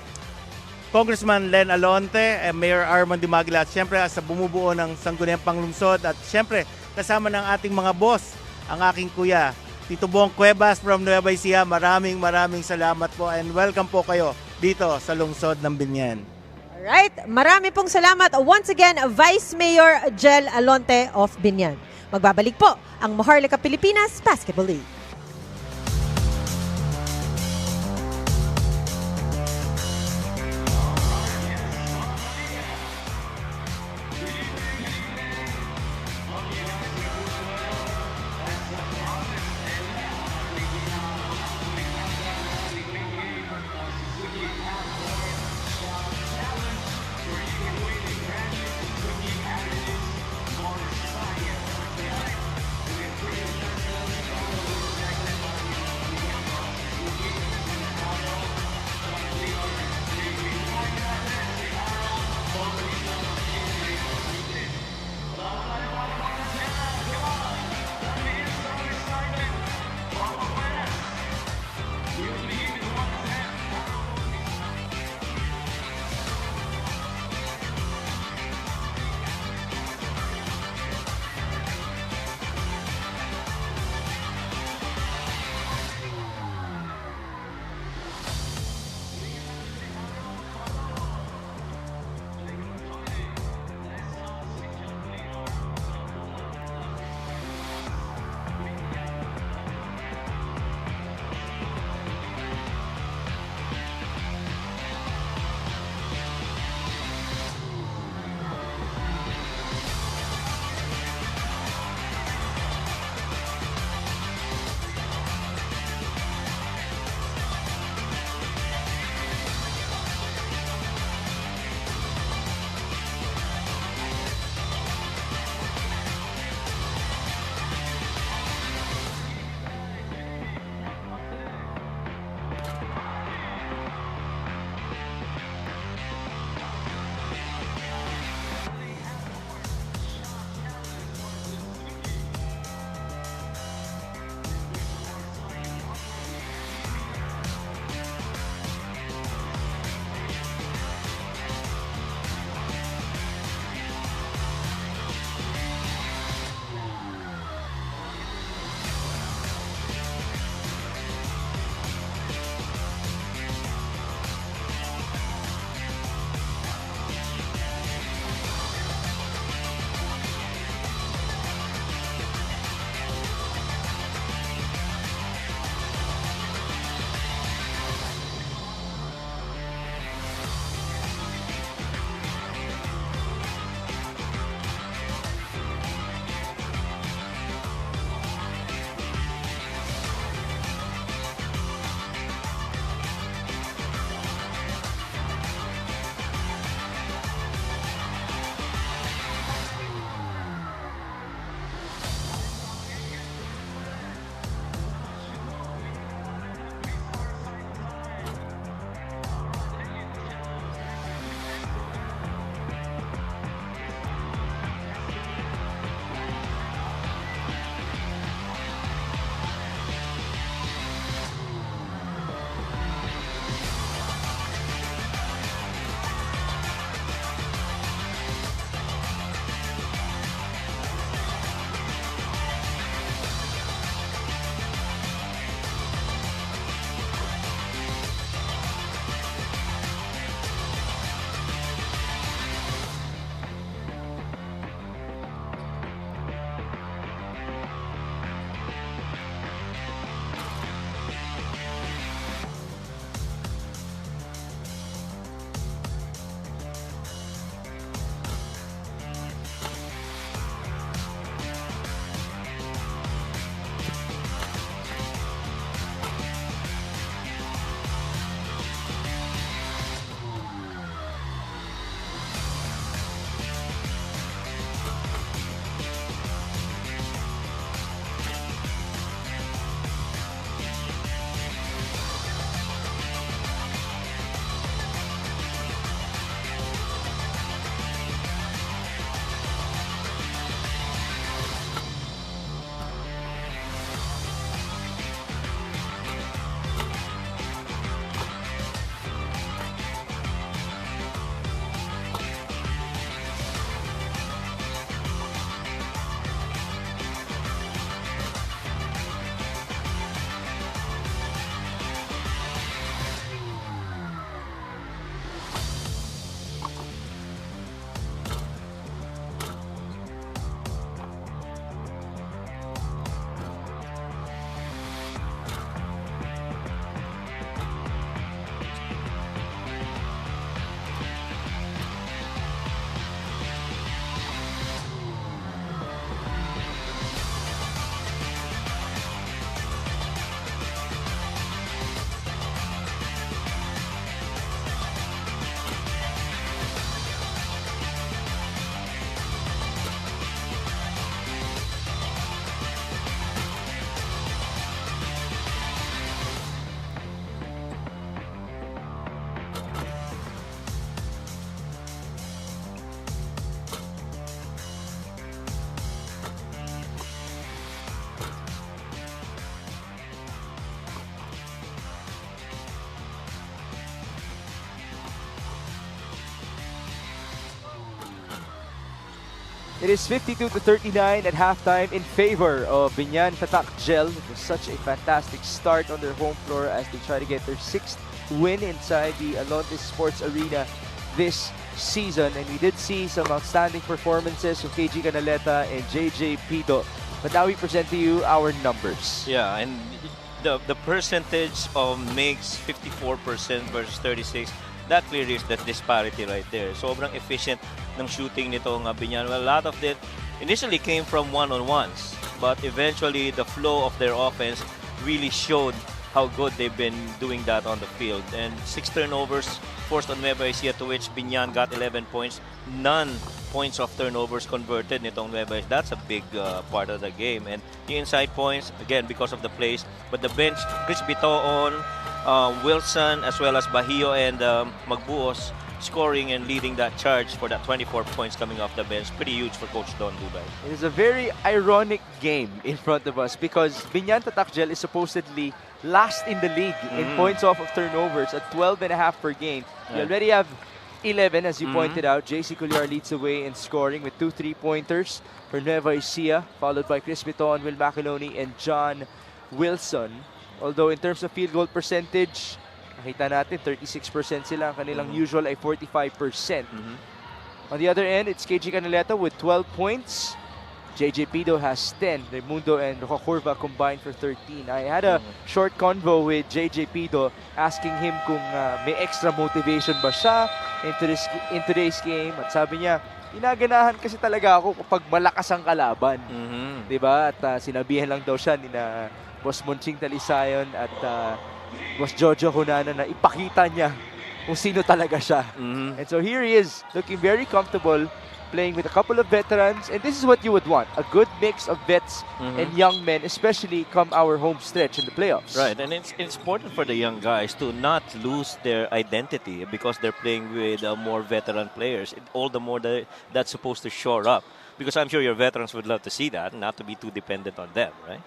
Congressman Len Alonte, Mayor Armand Dimagla at syempre sa bumubuo ng Sangguniang Panglungsod at syempre kasama ng ating mga boss, ang aking kuya, Tito Bong Cuevas from Nueva Ecija. Maraming salamat po and welcome po kayo dito sa lungsod ng Biñan. Alright, marami pong salamat. Once again, Vice Mayor Jel Alonte of Biñan. Magbabalik po ang Maharlika Pilipinas Basketball League. It is 52-39 at halftime in favor of Biñan Tatakgel. It was such a fantastic start on their home floor as they try to get their 6th win inside the Alontes Sports Arena this season. And we did see some outstanding performances of KG Canaleta and JJ Pido. But now we present to you our numbers. Yeah, and the percentage of makes 54% versus 36. That clearly is the disparity right there. Sobrang efficient ng shooting nito ng Biñan. Well, a lot of it initially came from one-on-ones, but eventually the flow of their offense really showed how good they've been doing that on the field. And 6 turnovers forced on Nueva Ecija, to which Biñan got 11 points. None points of turnovers converted nitong Nueva Ecija. That's a big part of the game. And the inside points, again, because of the plays. But the bench, Chris Bitoon, Wilson, as well as Bahio and Magbuos scoring and leading that charge for that 24 points coming off the bench. Pretty huge for Coach Don Dubay. It is a very ironic game in front of us because Biñan Tatakgel is supposedly last in the league in points off of turnovers at 12.5 per game. You already have 11, as you pointed out. JC Culliar leads the way in scoring with 2 3-pointers for Nueva Ecija, followed by Chris Biton, Will Macoloni, and John Wilson. Although in terms of field goal percentage, nakita natin 36% sila. Ang kanilang usual ay 45%. On the other end, it's KG Canaleta with 12 points. JJ Pido has 10. Raimundo and Roca combined for 13. I had a short convo with JJ Pido asking him kung may extra motivation ba siya in today's game. At sabi niya, inaganahan kasi talaga ako kapag malakas ang kalaban. Diba? At sinabihan lang daw siya ni na Boss Monching Talisayon at Boss Jojo Hunana na ipakita niya kung sino talaga siya. And so here he is, looking very comfortable, playing with a couple of veterans, and this is what you would want, a good mix of vets and young men, especially come our home stretch in the playoffs. Right, and it's important for the young guys to not lose their identity because they're playing with more veteran players. All the more that's supposed to shore up, because I'm sure your veterans would love to see that, not to be too dependent on them, right?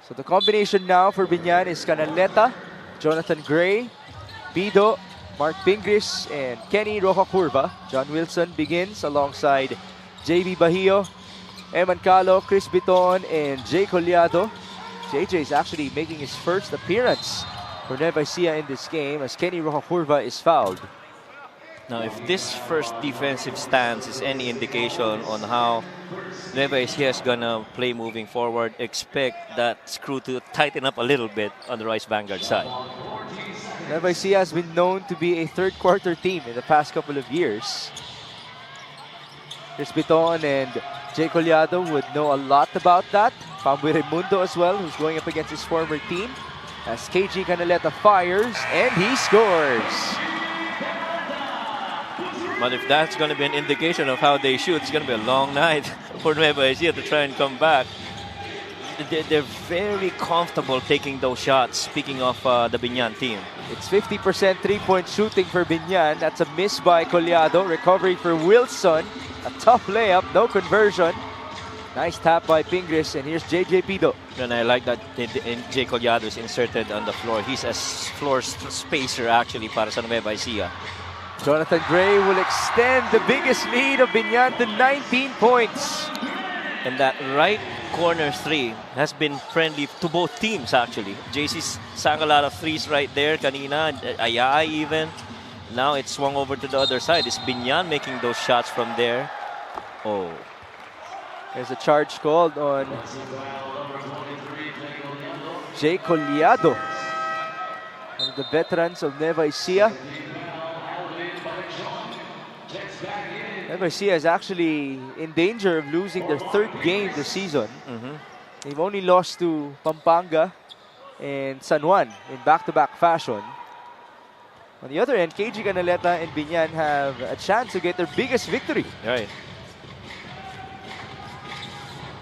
So the combination now for Biñan is Canaleta, Jonathan Gray, Pido, Mark Pingris, and Kenny Roca. John Wilson begins alongside JB Bahio, Eman Calo, Chris Biton, and Jay Collado. JJ is actually making his first appearance for Nueva Ecija in this game as Kenny Roca is fouled. Now, if this first defensive stance is any indication on how Nueva Ecija is going to play moving forward, expect that screw to tighten up a little bit on the Rice Vanguard side. Nueva Ecija has been known to be a third quarter team in the past couple of years. Chris Biton and Jay Collado would know a lot about that. Pamboy Raimundo as well, who's going up against his former team. As KG Canaleta fires, and he scores. But if that's going to be an indication of how they shoot, it's going to be a long night for Nueva Ecija to try and come back. They're very comfortable taking those shots, speaking of the Biñan team. It's 50% three-point shooting for Biñan. That's a miss by Collado. Recovery for Wilson. A tough layup, no conversion. Nice tap by Pingris, and here's JJ Pido. And I like that Jay Collado is inserted on the floor. He's a floor spacer actually para sa Nueva Ecija. Jonathan Gray will extend the biggest lead of Biñan to 19 points. And that right corner three has been friendly to both teams actually. JC sang a lot of threes right there kanina, Ayay even. Now it's swung over to the other side. It's Biñan making those shots from there. Oh. There's a charge called on Jay Collado, one of the veterans of Nueva Ecija. Nueva Ecija is actually in danger of losing their third game this season. They've only lost to Pampanga and San Juan in back-to-back fashion. On the other end, KG Canaleta and Biñan have a chance to get their biggest victory. Right.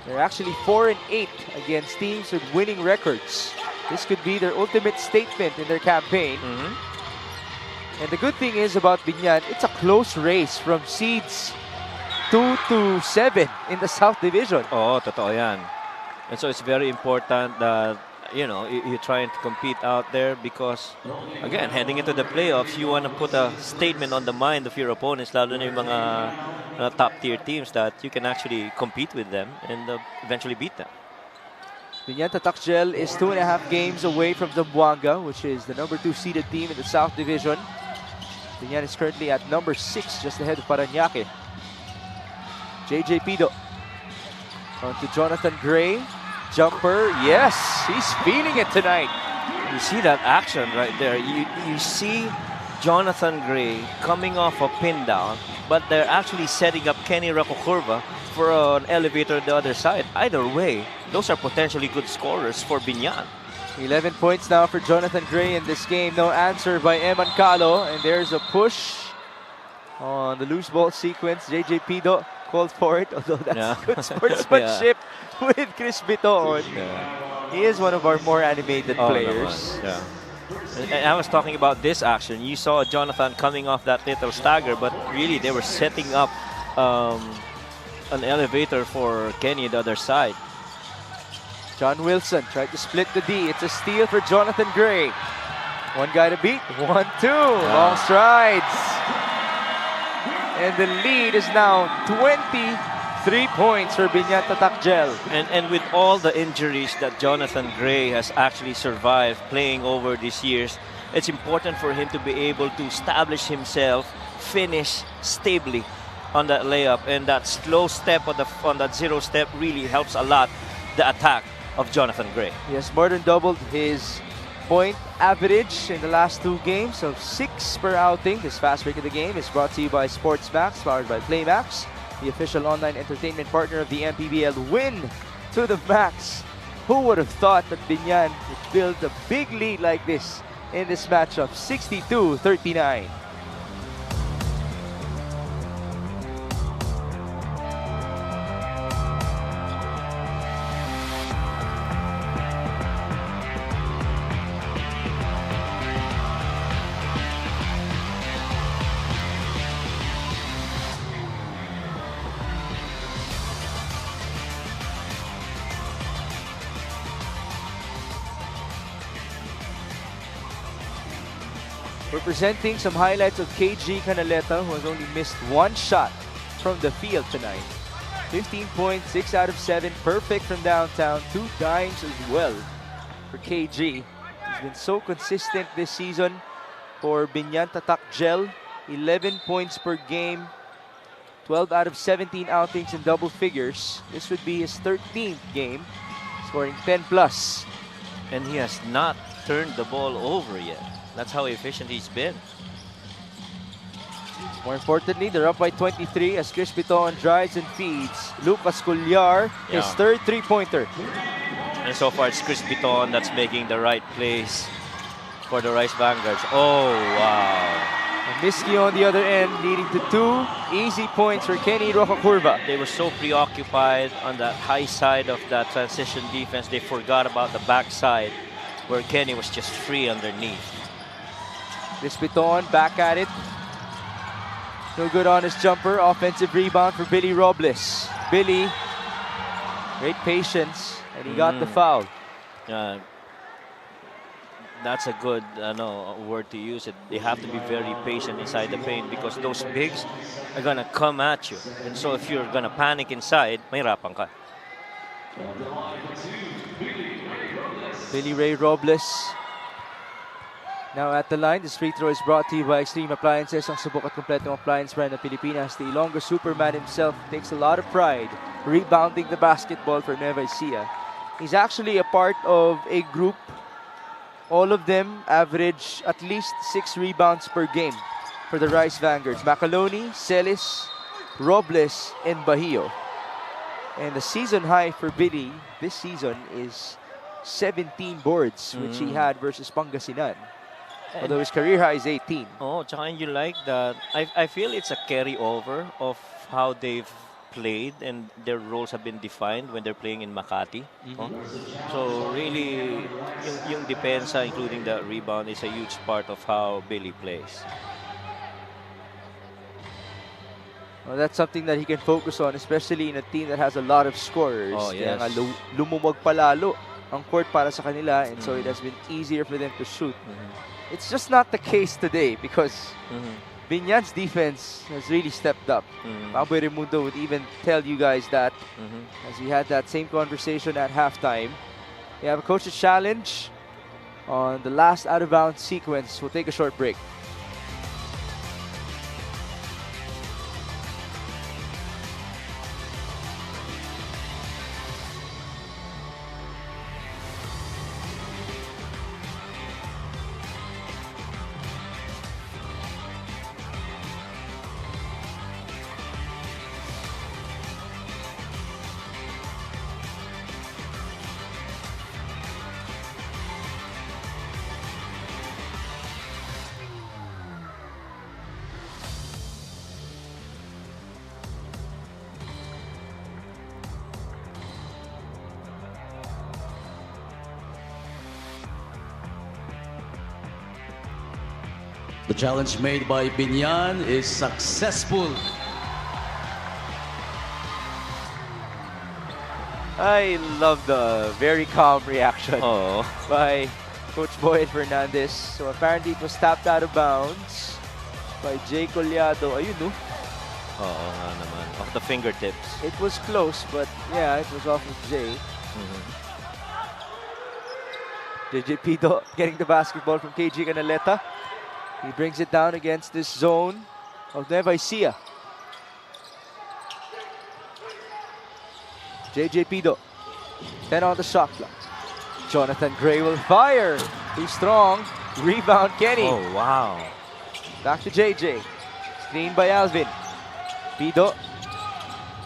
They're actually 4-8 against teams with winning records. This could be their ultimate statement in their campaign. And the good thing is about Biñan, it's a close race from seeds 2 to 7 in the South Division. Oh, totoo yan. And so it's very important that you're trying to compete out there because, again, heading into the playoffs, you want to put a statement on the mind of your opponents, lalo na yung mga top-tier teams, that you can actually compete with them and eventually beat them. Biñan Tatakjel is 2.5 games away from Zamboanga, which is the number 2 seeded team in the South Division. Biñan is currently at number 6, just ahead of Parañaque. JJ Pido. On to Jonathan Gray. Jumper, yes, he's feeling it tonight. You see that action right there. You see Jonathan Gray coming off a pin down, but they're actually setting up Kenny Rakokurva for an elevator on the other side. Either way, those are potentially good scorers for Biñan. 11 points now for Jonathan Gray in this game. No answer by Eman Calo, and there's a push on the loose ball sequence. JJ Pido called for it, although that's good sportsmanship with Chris Biton. He is one of our more animated players. And I was talking about this action. You saw Jonathan coming off that little stagger, but really they were setting up an elevator for Kenny on the other side. John Wilson tried to split the D. It's a steal for Jonathan Gray. One guy to beat. 1-2. Long strides. And the lead is now 23 points for Biñan Tatakjel. And with all the injuries that Jonathan Gray has actually survived playing over these years, it's important for him to be able to establish himself, finish stably on that layup, and that slow step on that zero step really helps a lot the attack of Jonathan Gray. He has more than doubled his point average in the last 2 games of 6 per outing. This fast break of the game is brought to you by SportsMax, powered by PlayMax, the official online entertainment partner of the MPBL. Win to the max. Who would have thought that Biñan would build a big lead like this in this matchup? 62-39. We're presenting some highlights of KG Canaleta, who has only missed 1 shot from the field tonight. 15 points, 6 out of 7, perfect from downtown, 2 dimes as well for KG. He's been so consistent this season for Biñan Tatakjel. 11 points per game, 12 out of 17 outings in double figures. This would be his 13th game, scoring 10 plus. And he has not turned the ball over yet. That's how efficient he's been. More importantly, they're up by 23 as Chris Biton drives and feeds Lucas Cullar, his 3rd three-pointer. And so far, it's Chris Biton that's making the right plays for the Rice Vanguards. Oh, wow. And Miski on the other end, leading to 2 easy points for Kenny Rocakurva. They were so preoccupied on that high side of that transition defense, they forgot about the backside where Kenny was just free underneath. Chris Biton back at it. No good on his jumper. Offensive rebound for Billy Robles. Billy, great patience, and he got the foul. That's a good word to use. They have to be very patient inside the paint because those bigs are going to come at you. And so if you're going to panic inside, mahirapan ka. Billy Ray Robles now at the line. This free throw is brought to you by Extreme Appliances, ang subok at kompletong appliance brand ng Pilipinas. The Ilonggo Superman himself takes a lot of pride rebounding the basketball for Nueva Ecija. He's actually a part of a group. All of them average at least 6 rebounds per game for the Rice Vanguards. Macaloni, Celis, Robles, and Bahio. And the season high for Billy this season is 17 boards, which he had versus Pangasinan. Although his career high is 18. Oh, tsaka you like that. I feel it's a carryover of how they've played and their roles have been defined when they're playing in Makati. So really, yung depensa, including the rebound, is a huge part of how Billy plays. Well, that's something that he can focus on, especially in a team that has a lot of scorers. Oh, yes. Kaya nga lumumog palalo ang court para sa kanila, and so it has been easier for them to shoot. It's just not the case today because Biñan's defense has really stepped up. Pamboy Raimundo would even tell you guys that as we had that same conversation at halftime. We have a coach's challenge on the last out-of-bounds sequence. We'll take a short break. The challenge made by Biñan is successful. I love the very calm reaction Oh. by Coach Boyd Fernandez. So apparently it was tapped out of bounds by Jay Collado. Ayun, no? Oo nga naman. Off the fingertips. It was close, but yeah, it was off of Jay. JJ Pido getting the basketball from KG Canaleta. He brings it down against this zone of Nueva Ecija. JJ Pido, 10 on the shot clock. Jonathan Gray will fire. Too strong. Rebound Kenny. Oh, wow. Back to JJ. Screen by Alvin. Pido.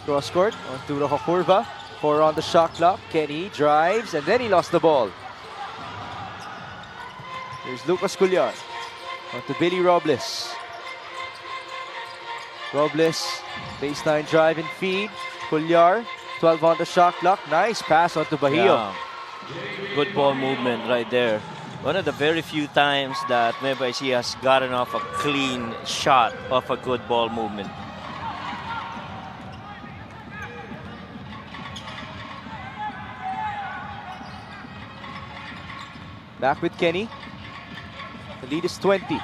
Cross court on Turo Curva. 4 on the shot clock. Kenny drives and then he lost the ball. Here's Lucas Cullar. On to Billy Robles. Robles, baseline drive and feed. Cullar, 12 on the shot clock. Nice pass on to Bahio. Yeah. Good ball movement right there. One of the very few times that Nueva Ecija has gotten off a clean shot of a good ball movement. Back with Kenny. The lead is 20.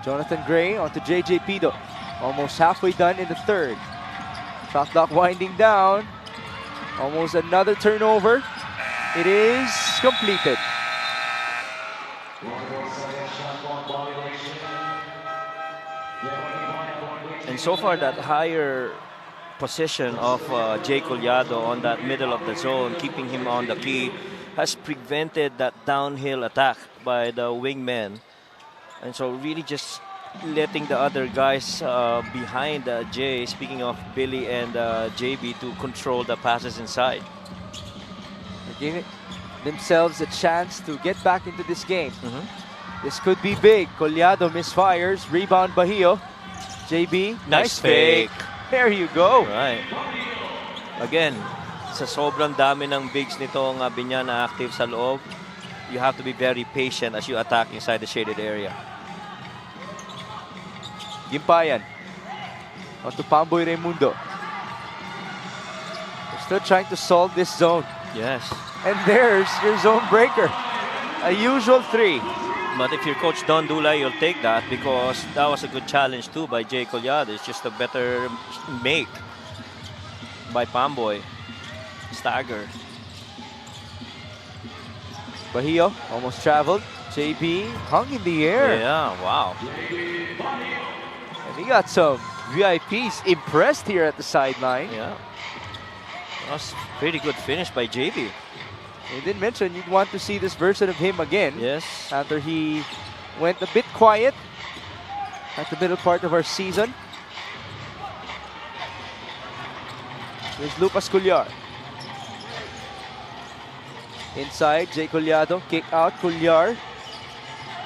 Jonathan Gray onto JJ Pido. Almost halfway done in the third. Shot clock winding down. Almost another turnover. It is completed. And so far, that higher position of Jay Collado on that middle of the zone, keeping him on the key, has prevented that downhill attack by the wingmen. And so really just letting the other guys behind Jay, speaking of Billy and JB, to control the passes inside. They're giving themselves a chance to get back into this game. This could be big. Collado misfires. Rebound Bahio. JB, Nice fake. There you go. Right. Again, sa sobrang dami ng bigs nitong Biñan na active sa loob, you have to be very patient as you attack inside the shaded area. Gimpayan. On to Pamboy Raimundo. They're still trying to solve this zone. Yes. And there's your zone breaker. A usual 3. But if you're Coach Don Dulay, you'll take that because that was a good challenge too by Jay Collado. It's just a better make by Pamboy. Stagger. Bahio almost traveled. JB hung in the air. Yeah, wow. And he got some VIPs impressed here at the sideline. Yeah. That was a pretty good finish by JB. He did mention you'd want to see this version of him again. Yes. After he went a bit quiet at the middle part of our season. Here's Lucas Cullar. Inside, Jay Collado. Kick out, Cullar.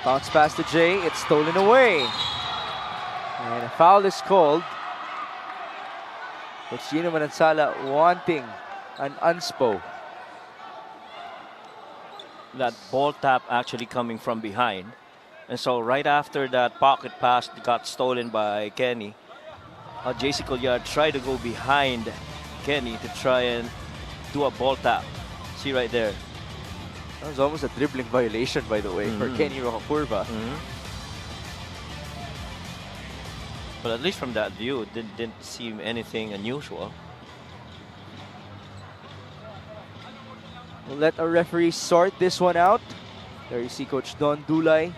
Bounce pass to Jay. It's stolen away. And a foul is called. Coach Gino Manansala wanting an unspo. That ball tap actually coming from behind. And so right after that pocket pass got stolen by Kenny, JC Collard tried to go behind Kenny to try and do a ball tap. See right there. That was almost a dribbling violation, by the way, for Kenny Rocakurva. But at least from that view, it didn't seem anything unusual. We'll let our referee sort this one out. There you see Coach Don Dulay.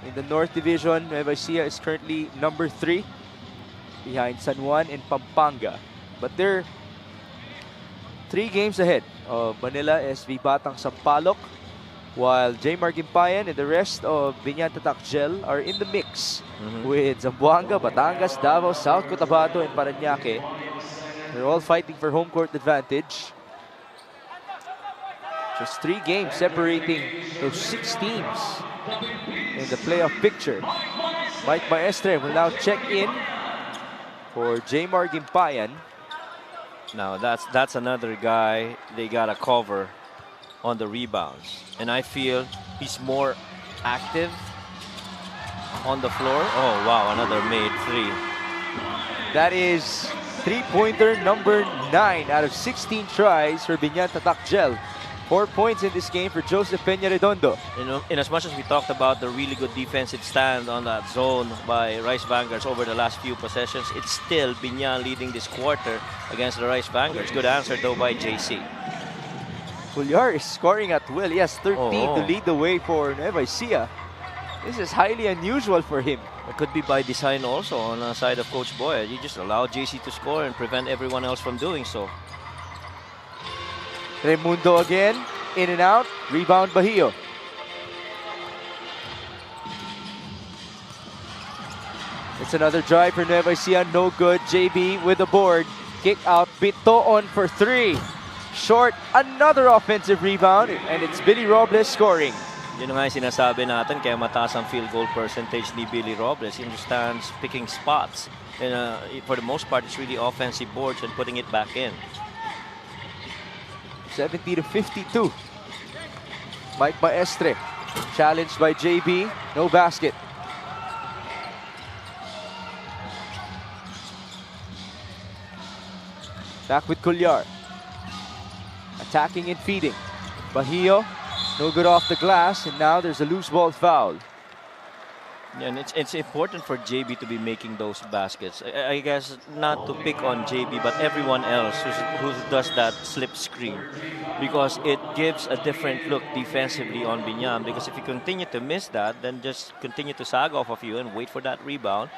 In the North Division, Nueva Ecija is currently number 3 behind San Juan and Pampanga. But they're 3 games ahead of Manila SV Batang Sampaloc, while J. Margimpayan and the rest of Biñan Tatakgel are in the mix with Zamboanga, Batangas, Davao, South Cotabato, and Parañaque. They're all fighting for home court advantage. Just 3 games separating those 6 teams in the playoff picture. Mike Maestre will now check in for J. Margimpayan. Now that's another guy they gotta cover on the rebounds, and I feel he's more active on the floor. Oh wow, another made 3. That is 3-pointer number 9 out of 16 tries for Biñan Tatakgel. 4 points in this game for Joseph Peña Redondo. In as much as we talked about the really good defensive stand on that zone by Rice Vanguards over the last few possessions, it's still Biñan leading this quarter against the Rice Vanguards. Good answer though by JC. Puljar is scoring at will. Yes, 13 to lead the way for Nueva Ecija. This is highly unusual for him. It could be by design also on the side of Coach Boyd. You just allow JC to score and prevent everyone else from doing so. Raimundo again, in and out, rebound Bahio. It's another drive for Nueva Ecija, no good. JB with the board, kick out, Bitoon for 3. Short, another offensive rebound, and it's Billy Robles scoring. Yun nga yung sinasabi natin, kaya mataas ang field goal percentage ni Billy Robles. He understands picking spots. And for the most part, it's really offensive boards and putting it back in. 70-52. Mike Maestre, challenged by JB, no basket. Back with Puljar. Attacking and feeding. Bahio, no good off the glass, and now there's a loose ball foul. Yeah, and it's important for JB to be making those baskets. I guess not to pick on JB, but everyone else who does that slip screen, because it gives a different look defensively on Biñan. Because if you continue to miss that, then just continue to sag off of you and wait for that rebound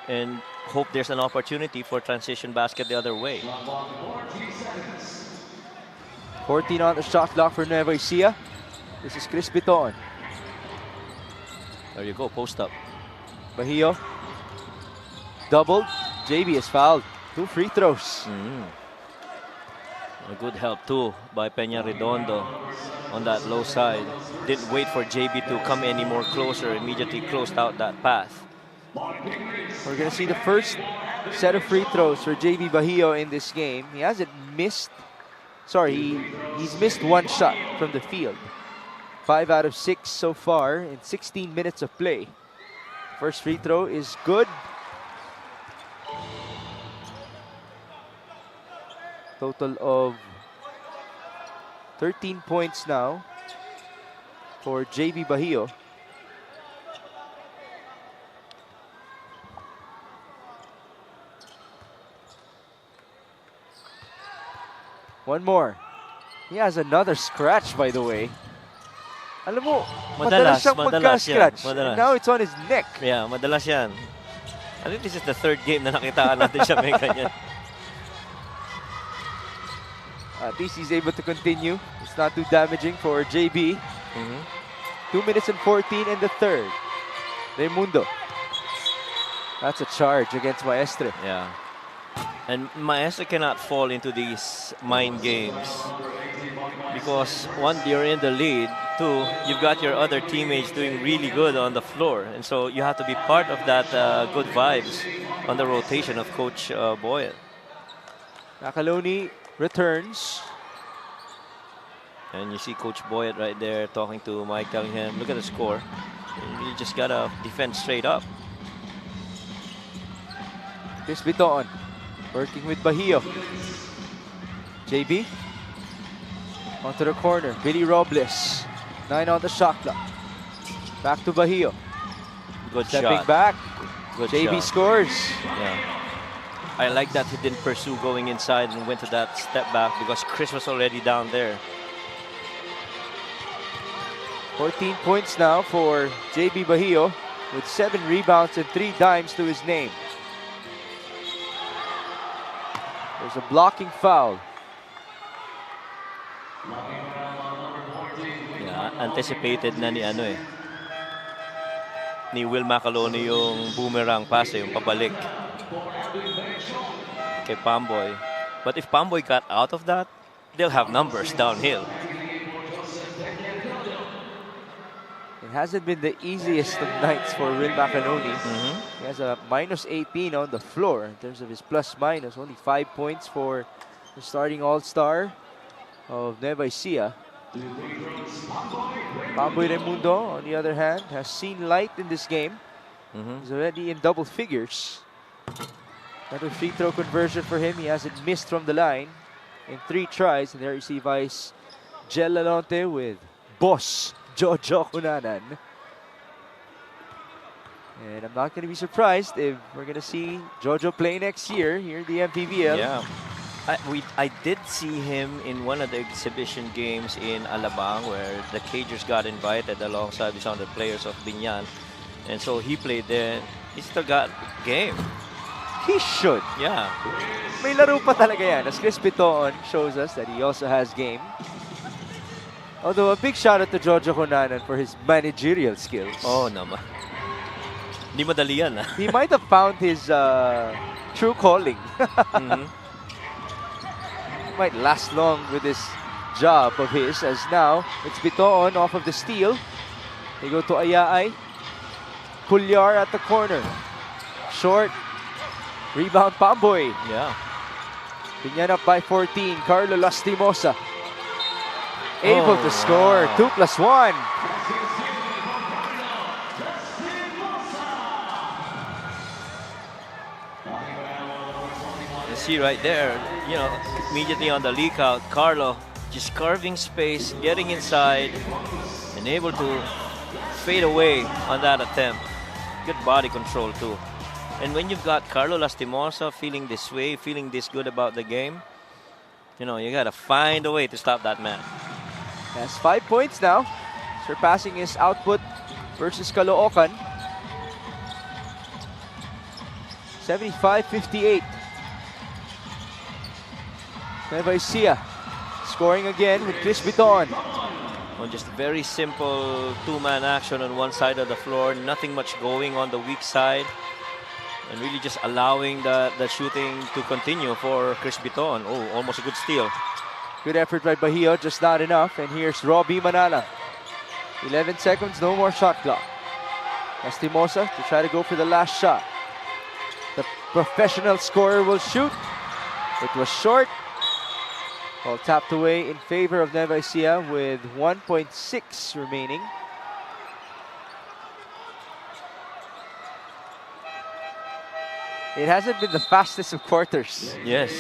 and hope there's an opportunity for transition basket the other way. 14 on the shot clock for Nueva Ecija. This is Chris Bitoon. There you go, post up. Bahio, doubled. JB is fouled. 2 free throws. A good help too by Peña Redondo on that low side. Didn't wait for JB to come any more closer, immediately closed out that path. We're going to see the first set of free throws for JB Bahio in this game. He hasn't missed, he's missed 1 shot from the field. 5 out of 6 so far in 16 minutes of play. First free throw is good. Total of 13 points now for JB Bahio. One more. He has another scratch, by the way. Alam mo, madalas siyang magka-scratch. Now it's on his neck. Yeah, madalas yan. I think this is the 3rd game na nakitaan natin siya may ganyan. At least he's able to continue. It's not too damaging for JB. 2 minutes and 14 in the 3rd. Raimundo. That's a charge against Maestre. Yeah. And Maestre cannot fall into these mind games. Because 1, you're in the lead. 2, you've got your other teammates doing really good on the floor. And so you have to be part of that good vibes on the rotation of Coach Boyd. Macaloni returns. And you see Coach Boyd right there talking to Mike, telling him, look at the score. You just got to defend straight up. Chris Bitoon working with Bahio. JB. Onto the corner, Billy Robles. 9 on the shot clock. Back to Bahio. Good Stepping shot. back. Good JB shot. scores. Yeah. I like that he didn't pursue going inside and went to that step back because Chris was already down there. 14 points now for JB Bahio with 7 rebounds and 3 dimes to his name. There's a blocking foul. Yeah, anticipated na ni ni Will Macaloni yung boomerang pass, yung pabalik kay Pamboy. But if Pamboy got out of that, they'll have numbers downhill. It hasn't been the easiest of nights for Will Macaloni. He has a minus 18 on the floor in terms of his plus minus. Only 5 points for the starting all-star of Nueva Ecija. Pamboy Raimundo, on the other hand, has seen light in this game. He's already in double figures. Another free throw conversion for him. He hasn't missed from the line in 3 tries. And there you see Vice Jel Lalonte with boss Jojo Cunanan. And I'm not going to be surprised if we're going to see Jojo play next year here in the MPBL. Yeah. I did see him in one of the exhibition games in Alabang where the Cagers got invited alongside with some of the players of Biñan. And so he played there. He still got game. He should. Yeah. May laro pa talaga yan. As Chris Piton shows us that he also has game. Although a big shout out to Jojo Cunanan for his managerial skills. Oh naman. Hindi madali yan. He might have found his true calling. Might last long with this job of his, as now it's Biton off of the steal. They go to Ayaay. Pulyar at the corner. Short. Rebound Pamboy. Yeah. Biñan up by 14. Carlo Lastimosa. Able to score. 2+1. You see right there, you know, immediately on the leak out, Carlo just carving space, getting inside, and able to fade away on that attempt. Good body control too. And when you've got Carlo Lastimosa feeling this way, feeling this good about the game, you know, you gotta find a way to stop that man. Has 5 points now, surpassing his output versus Caloocan. 75-58. Nueva Ecija scoring again with Chris Biton. Well, just very simple two-man action on one side of the floor, nothing much going on the weak side, and really just allowing the shooting to continue for Chris Biton. Oh, almost a good steal. Good effort by Bahio, just not enough. And here's Robbie Manala. 11 seconds, no more shot clock. Lastimosa to try to go for the last shot. The professional scorer will shoot. It was short. All tapped away in favor of Nueva Ecija with 1.6 remaining. It hasn't been the fastest of quarters. Yes.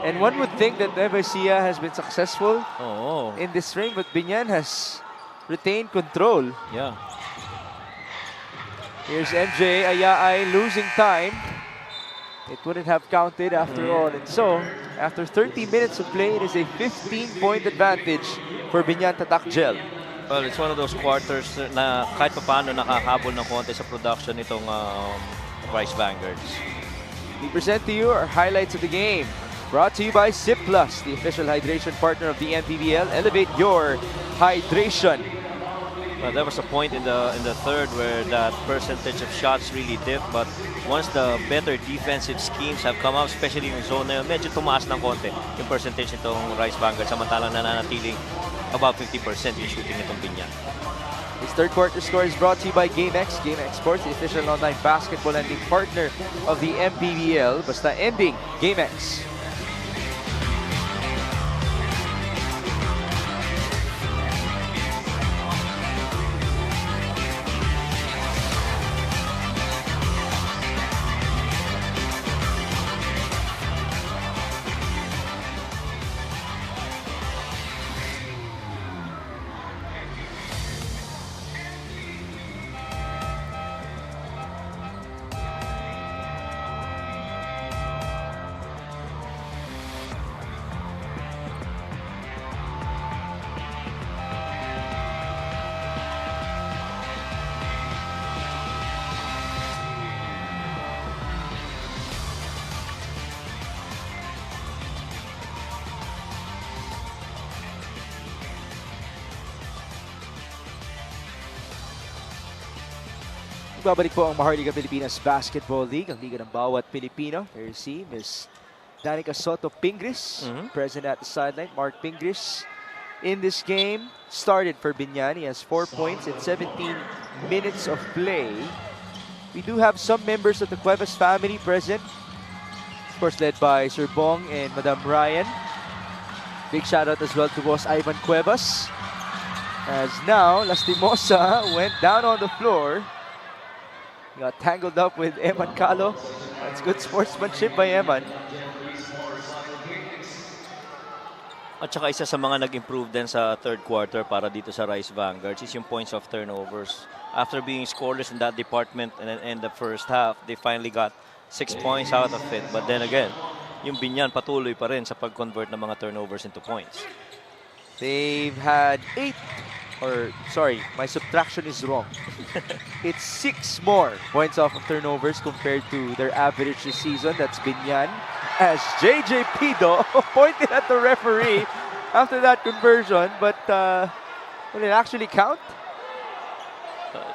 And one would think that Nueva Ecija has been successful Oh, in this ring, but Biñan has retained control. yeah. Here's MJ Ayaay losing time. It wouldn't have counted after all. And so, after 30 minutes of play, it is a 15-point advantage for Biñan Tatakgel. Well, it's one of those quarters na kahit pa paano nakahabol ng konti sa production nitong Rice Vanguards. We present to you our highlights of the game. Brought to you by Sip Plus, the official hydration partner of the MPBL. Elevate your hydration. Well, there was a point in the third where that percentage of shots really dipped, but once the better defensive schemes have come out, especially in zone na yun, medyo tumaas ng konti yung percentage nitong Rice Vanguard, samantalang nananatiling about 50% yung shooting nitong Biñan. This third quarter score is brought to you by GameX. GameX Sports, the official online basketball lending partner of the MPBL. Basta ending, GameX. Nagbabalik po ang Maharlika Pilipinas Basketball League, ang liga ng bawat Pilipino. There you see Miss Danica Soto Pingris, present at the sideline. Mark Pingris in this game started for Biñan. He has 4 points in 17 minutes of play. We do have some members of the Cuevas family present. Of course, led by Sir Bong and Madam Ryan. Big shout out as well to Boss Ivan Cuevas. As now, Lastimosa went down on the floor. Got tangled up with Eman Calo. That's good sportsmanship by Eman. At saka isa sa mga nag-improve din sa third quarter para dito sa Rice Vanguards is yung points of turnovers. After being scoreless in that department in the first half, they finally got 6 points out of it. But then again, yung Biñan patuloy pa rin sa pag-convert ng mga turnovers into points. They've had 8, or sorry, my subtraction is wrong. It's 6 more points off of turnovers compared to their average this season. That's Biñan. As JJ Pido pointed at the referee after that conversion, but will it actually count?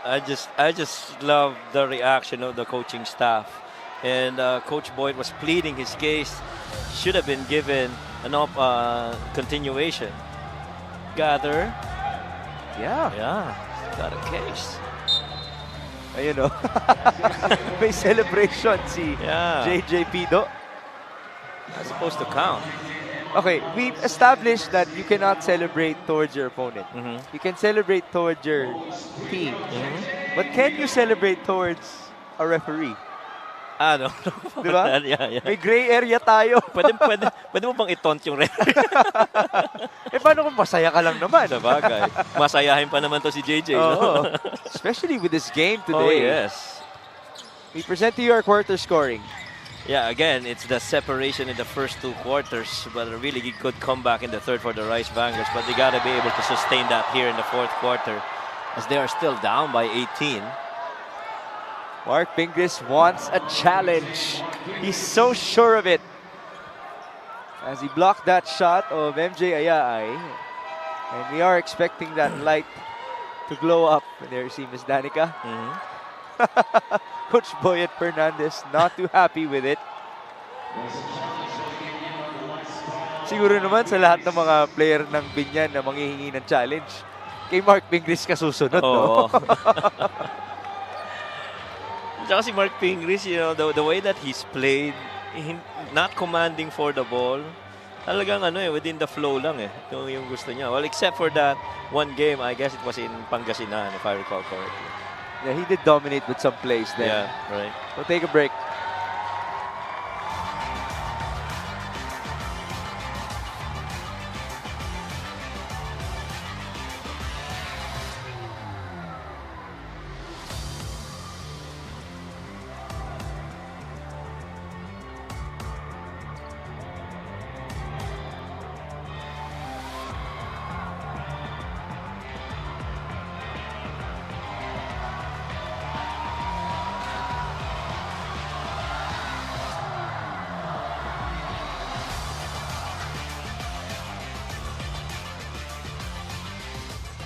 I just love the reaction of the coaching staff. And Coach Boyd was pleading his case. Should have been given an continuation. Gather. Yeah, got a case. Ayun o. May celebration si Yeah. JJ Pido. That's supposed to count. Okay, we've established that you cannot celebrate towards your opponent. You can celebrate towards your team. But can you celebrate towards a referee? No. Diba? Yeah. May gray area tayo. Pwede mo bang itaunt yung referee? Paano kung masaya ka lang naman? Sa bagay. Masayahin pa naman to si JJ, no? Oo. Especially with this game today. Oh, yes. We present to you our quarter scoring. Yeah, again, it's the separation in the first 2 quarters, but a really good comeback in the third for the Rice Vanguards. But they got to be able to sustain that here in the fourth quarter as they are still down by 18. Mark Pingris wants a challenge. He's so sure of it. As he blocked that shot of MJ Ayaay. And we are expecting that light to glow up. And there you see Miss Danica. Coach Boyet Fernandez not too happy with it. Siguro naman sa lahat ng mga player ng Biñan na manghihingi ng challenge, kay Mark Pingris kasusunod, no? Tsaka si Mark Pingris, you know, the way that he's played, not commanding for the ball, talagang within the flow lang yung gusto niya. Well, except for that one game, I guess it was in Pangasinan, if I recall correctly. Yeah, he did dominate with some plays there. Yeah, right. We'll take a break.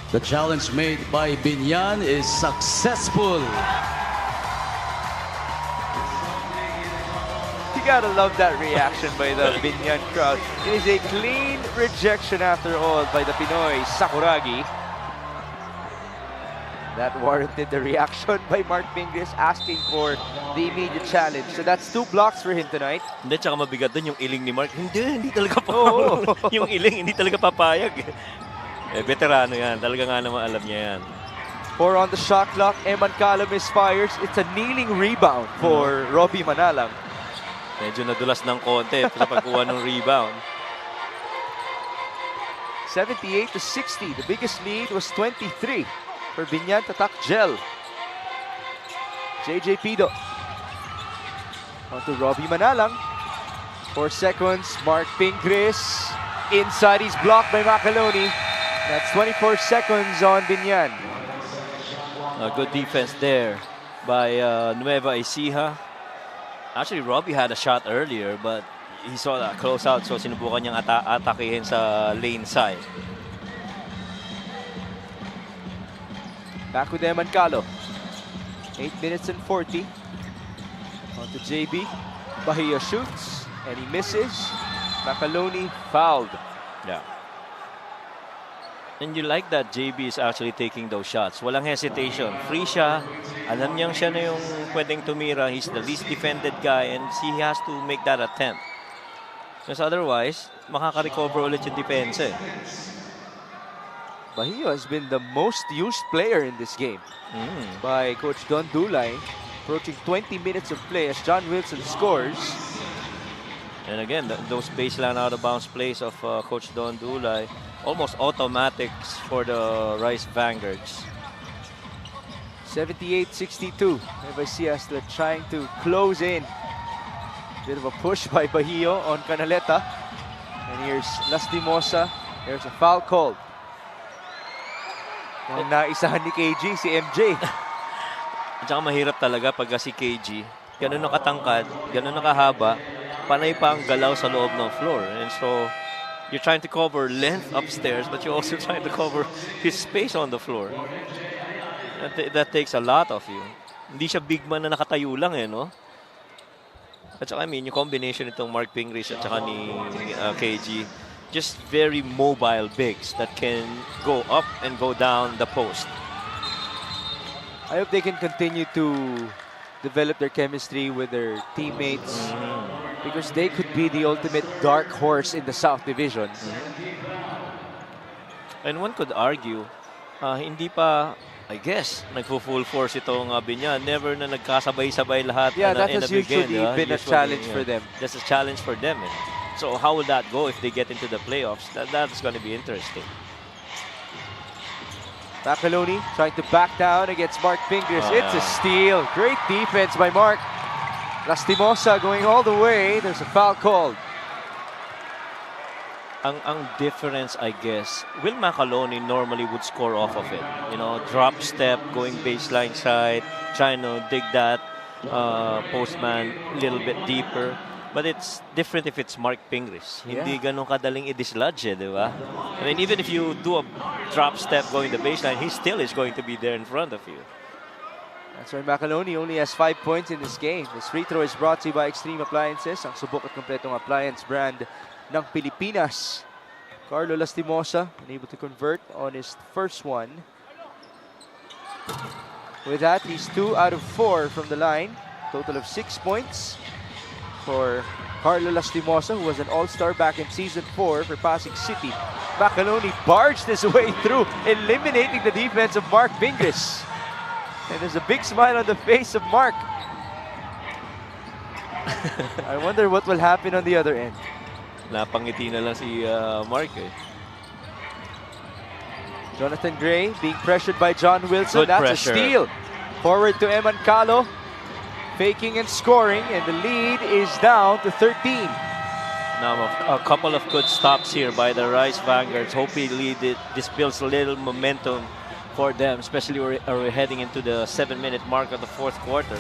The challenge made by Biñan is successful. You gotta love that reaction by the Biñan crowd. It is a clean rejection after all by the Pinoy Sakuragi. That warranted the reaction by Mark Pingris asking for the immediate challenge. So that's 2 blocks for him tonight. Hindi, tsaka mabigat dun yung iling ni Mark. Hindi talaga papayag. Yung iling, hindi talaga papayag. Veterano yan. Talaga nga naman alam niya yan. 4 on the shot clock. Eman Calo misfires. It's a kneeling rebound for Robbie Manalang. Medyo nadulas ng konti sa pagkuha ng rebound. 78-60. The biggest lead was 23 for Biñan Tatak Gel. JJ Pido. On to Robbie Manalang. 4 seconds. Mark Pingris. Inside, he's blocked by Macaloni. That's 24 seconds on Biñan. A good defense there by Nueva Ecija. Actually, Robbie had a shot earlier, but he saw that close out, so sinubukan niyang atakihin sa lane side. Back with Eman Calo. 8 minutes and 40. On to JB. Bahia shoots and he misses. Macaloni fouled. Yeah. And you like that JB is actually taking those shots. Walang hesitation. Free siya. Alam niyang siya na yung pwedeng tumira. He's the least defended guy and he has to make that attempt. Because otherwise, makaka-recover ulit yung depensa eh. Bahia has been the most used player in this game by Coach Don Dulay. Approaching 20 minutes of play as John Wilson scores. And again, those baseline out-of-bounds plays of Coach Don Dulay, almost automatics for the Rice Vanguards. 78-62. Nueva Ecija still trying to close in. Bit of a push by Bahio on Canaleta. And here's Lastimosa. There's a foul called. Ang naisahan ni KG, si MJ. At saka mahirap talaga pag si KG, ganun nakatangkad, ganun nakahaba, panay pa ang galaw sa loob ng floor. And so, you're trying to cover length upstairs, but you're also trying to cover his space on the floor. That takes a lot of you. Hindi siya big man na nakatayo lang eh, no? At saka, I mean, yung combination nitong Mark Pingris at saka ni KG, just very mobile bigs that can go up and go down the post. I hope they can continue to develop their chemistry with their teammates because they could be the ultimate dark horse in the South Division. And one could argue, hindi pa, I guess, nagpo-full force itong Biñan. Never na nagkasabay-sabay lahat Yeah, that in a has big game. usually been a challenge for them. That's a challenge for them. Eh. So how will that go if they get into the playoffs? That's going to be interesting. Macaloni trying to back down against Mark Pingris. It's a steal. Great defense by Mark. Lastimosa going all the way. There's a foul called. Ang difference, I guess, Will Macaloni normally would score off of it. You know, drop step, going baseline side, trying to dig that postman a little bit deeper. But it's different if it's Mark Pingris. Hindi ganun kadaling i-dislodge, di ba? I mean, even if you do a drop step going the baseline, he still is going to be there in front of you. That's why Macaloni only has 5 points in this game. This free throw is brought to you by Extreme Appliances, ang subok at kompletong appliance brand ng Pilipinas. Carlo Lastimosa unable to convert on his first one. With that, he's 2 out of 4 from the line. Total of 6 points for Carlo Lastimosa, who was an all-star back in Season 4 for Pasig City. Macaloni barged his way through, eliminating the defense of Mark Pingris. And there's a big smile on the face of Mark. I wonder what will happen on the other end. Napangiti na lang si Mark eh. Jonathan Gray being pressured by John Wilson. Good That's pressure. a steal. Forward to Eman Calo. Faking and scoring, and the lead is down to 13. Now, a couple of good stops here by the Rice Vanguards. Hopefully, this builds a little momentum for them, especially we're heading into the 7-minute mark of the fourth quarter.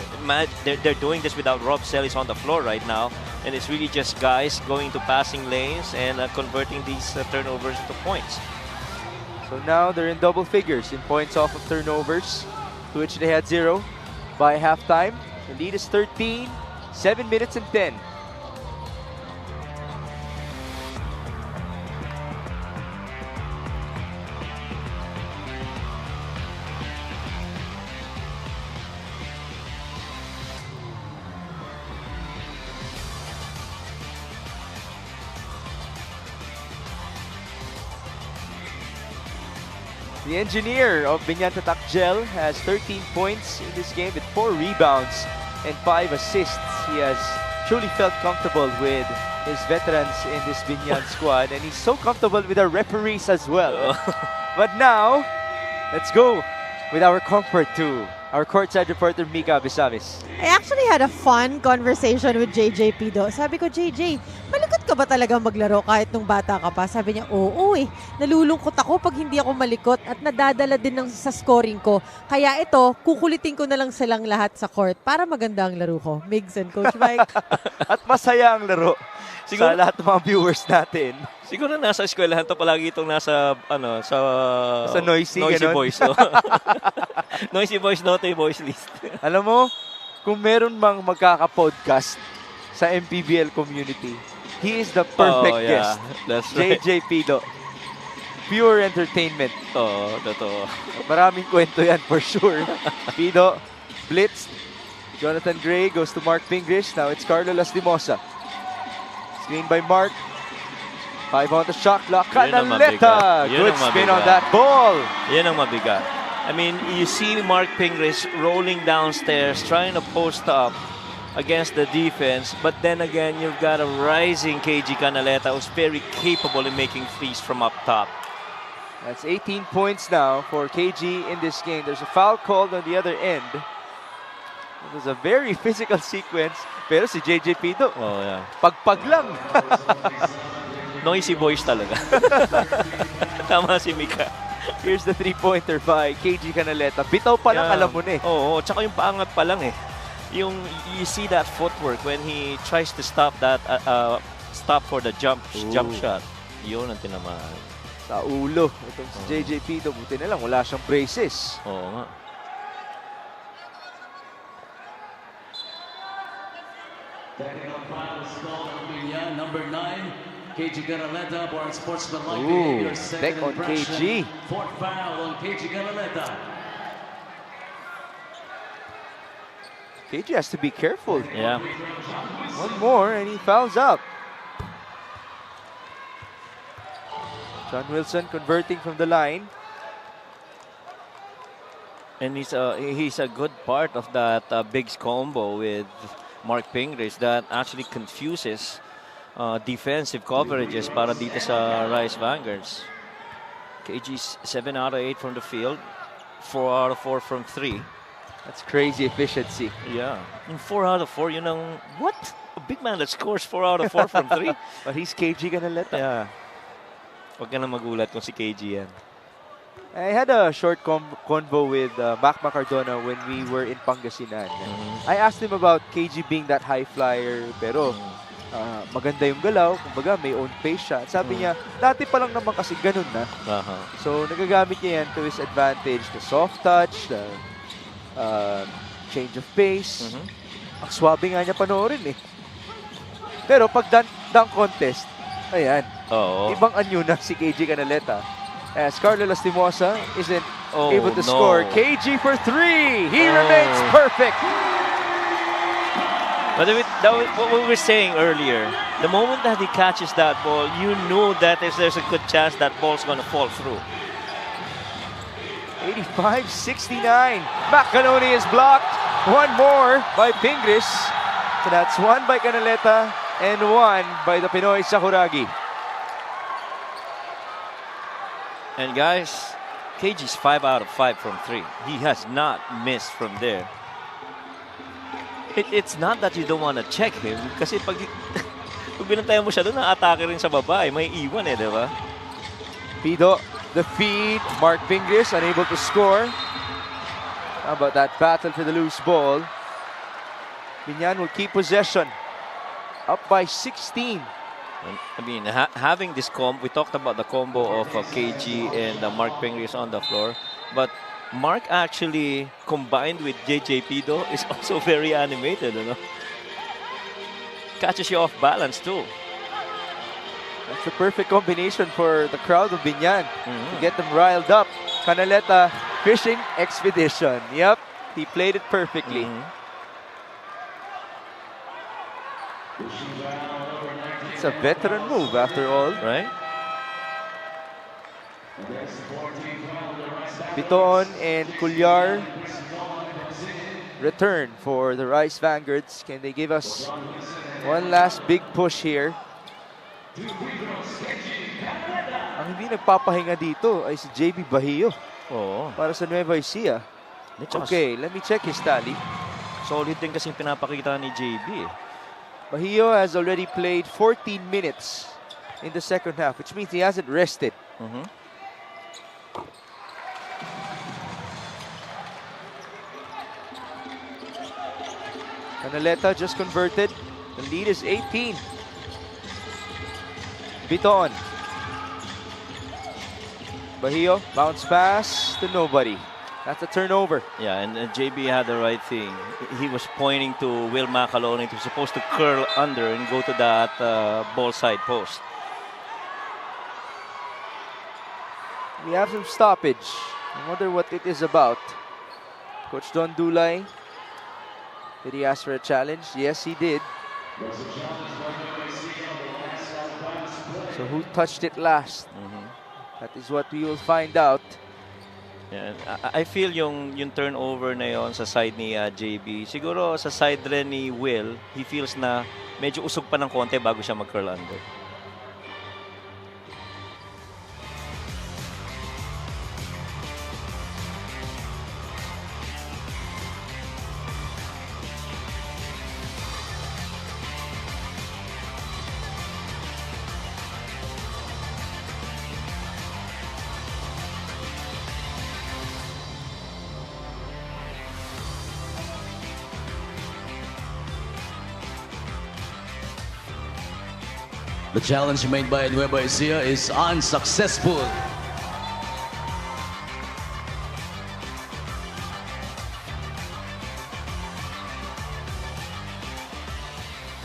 They're doing this without Rob Celis on the floor right now, and it's really just guys going to passing lanes and converting these turnovers into points. So now they're in double figures in points off of turnovers, to which they had 0 by halftime. The lead is 13, 7 minutes and 10. The engineer of Biñan Gel has 13 points in this game with 4 rebounds and 5 assists. He has truly felt comfortable with his veterans in this Biñan squad, and he's so comfortable with our referees as well. But now, let's go with our comfort to our courtside reporter Mika Abisavis. I actually had a fun conversation with JJ Pido. Sabi ko, JJ, malungkot ka ba talaga maglaro kahit nung bata ka pa? Sabi niya, oo eh. Nalulungkot ako pag hindi ako malikot at nadadala din sa scoring ko. Kaya ito, kukulitin ko na lang silang lahat sa court para maganda ang laro ko. Migs and Coach Mike. At masaya ang laro Siguro- sa lahat ng mga viewers natin. Siguro nasa eskwelahan to palagi itong nasa Sa noisy, ganun. boys. Oh. Noisy boys, naughty boys list. Alam mo, kung meron mang magkaka-podcast sa MPBL community, he is the perfect Oh, yeah. guest. That's right. JJ Pido. Pure entertainment. Oo, totoo. Maraming kwento yan for sure. Pido, blitzed. Jonathan Gray goes to Mark Pingrish. Now it's Carlo Lastimosa. Screen by Mark. 5 on the shot clock. Yun ang Canaleta. mabigat. Yun Good ang spin on mabigat. that ball. Yan ang mabigat. I mean, you see Mark Pingris rolling downstairs, trying to post up against the defense, but then again, you've got a rising KG Canaleta who's very capable in making threes from up top. That's 18 points now for KG in this game. There's a foul called on the other end. It was a very physical sequence, pero si JJ Pido, Oh, yeah. pagpag lang. Noisy boys talaga. Tama si Mika. Here's the three-pointer by KG Canaleta. Bitaw pa lang, Yeah. alam mo na eh. Oo, tsaka yung paangat pa lang eh. You see that footwork when he tries to stop stop for the jump shot. Yun ang tinamaan. Sa ulo. Itong si JJ Pido, buti na lang, wala siyang braces. Oo nga. Technical foul is called on Biñan, number 9. KG Canaleta for unsportsmanlike Ooh, behavior. tech Second on infraction. KG. Fourth foul on KG Canaleta. KG has to be careful. Yeah. One more and he fouls up. John Wilson converting from the line. And he's a good part of that Bigs combo with Mark Pingris that actually confuses defensive coverages para dito sa Rice Vanguards. KG's 7 out of 8 from the field, 4 out of 4 from 3. That's crazy efficiency. Yeah. In 4 out of 4, yun ang, what? A big man that scores 4 out of 4 from 3? But he's KG Canaleta. Yeah. Huwag ka na magulat kung si KG yan. I had a short convo with Mac Macardona when we were in Pangasinan. I asked him about KG being that high flyer, pero maganda yung galaw, kumbaga may own pace siya. At sabi niya, dati pa lang naman kasi ganun na. So nagagamit niya yan to his advantage, the soft touch, the change of pace. Ang swabe nga niya panoorin eh. Pero pag dunk contest, ayan, Oo. ibang anyo na si KG Canaleta. As Carlo Lastimosa isn't Oh, able to no. score. KG for 3. He Oh. remains perfect. But what we were saying earlier, the moment that he catches that ball, you know that there's a good chance that ball's going to fall through. 85-69. Macanoni is blocked. One more by Pingris. So that's one by Canaleta and one by the Pinoy Sakuragi. And guys, KG's 5 out of 5 from 3. He has not missed from there. It's not that you don't want to check him kasi pag binantayan mo siya doon, na-atake rin sa babae. May iwan eh, di ba? Pido, the feed. Mark Pingris unable to score. How about that battle for the loose ball? Biñan will keep possession. Up by 16. I mean, having this combo, we talked about the combo of KG and Mark Pingris on the floor, but Mark actually combined with JJ Pido is also very animated, you know? Catches you off balance too. That's the perfect combination for the crowd of Biñan to get them riled up. Canaleta fishing expedition. Yep, he played it perfectly. It's a veteran move after all. Right? Biton and Culyar return for the Rice Vanguards. Can they give us one last big push here? Ang hindi nagpapahinga dito ay si JB Bahio Oo. para sa Nueva Ecija. Okay, let me check his tally. Solid din kasi pinapakita ni JB eh. Bahio has already played 14 minutes in the second half, which means he hasn't rested. Canaleta just converted. The lead is 18. Biton. Bahio, bounce pass to nobody. That's a turnover. Yeah, and JB had the right thing. He was pointing to Will Macalone. He was supposed to curl under and go to that ball side post. We have some stoppage. I wonder what it is about. Coach Don Dulay, did he ask for a challenge? Yes, he did. So who touched it last? That is what we will find out. Yeah, I feel yung turnover na yon sa side ni JB. Siguro sa side rin ni Will, he feels na medyo usog pa ng konti bago siya mag-curl under. The challenge made by Nueva Ecija is unsuccessful.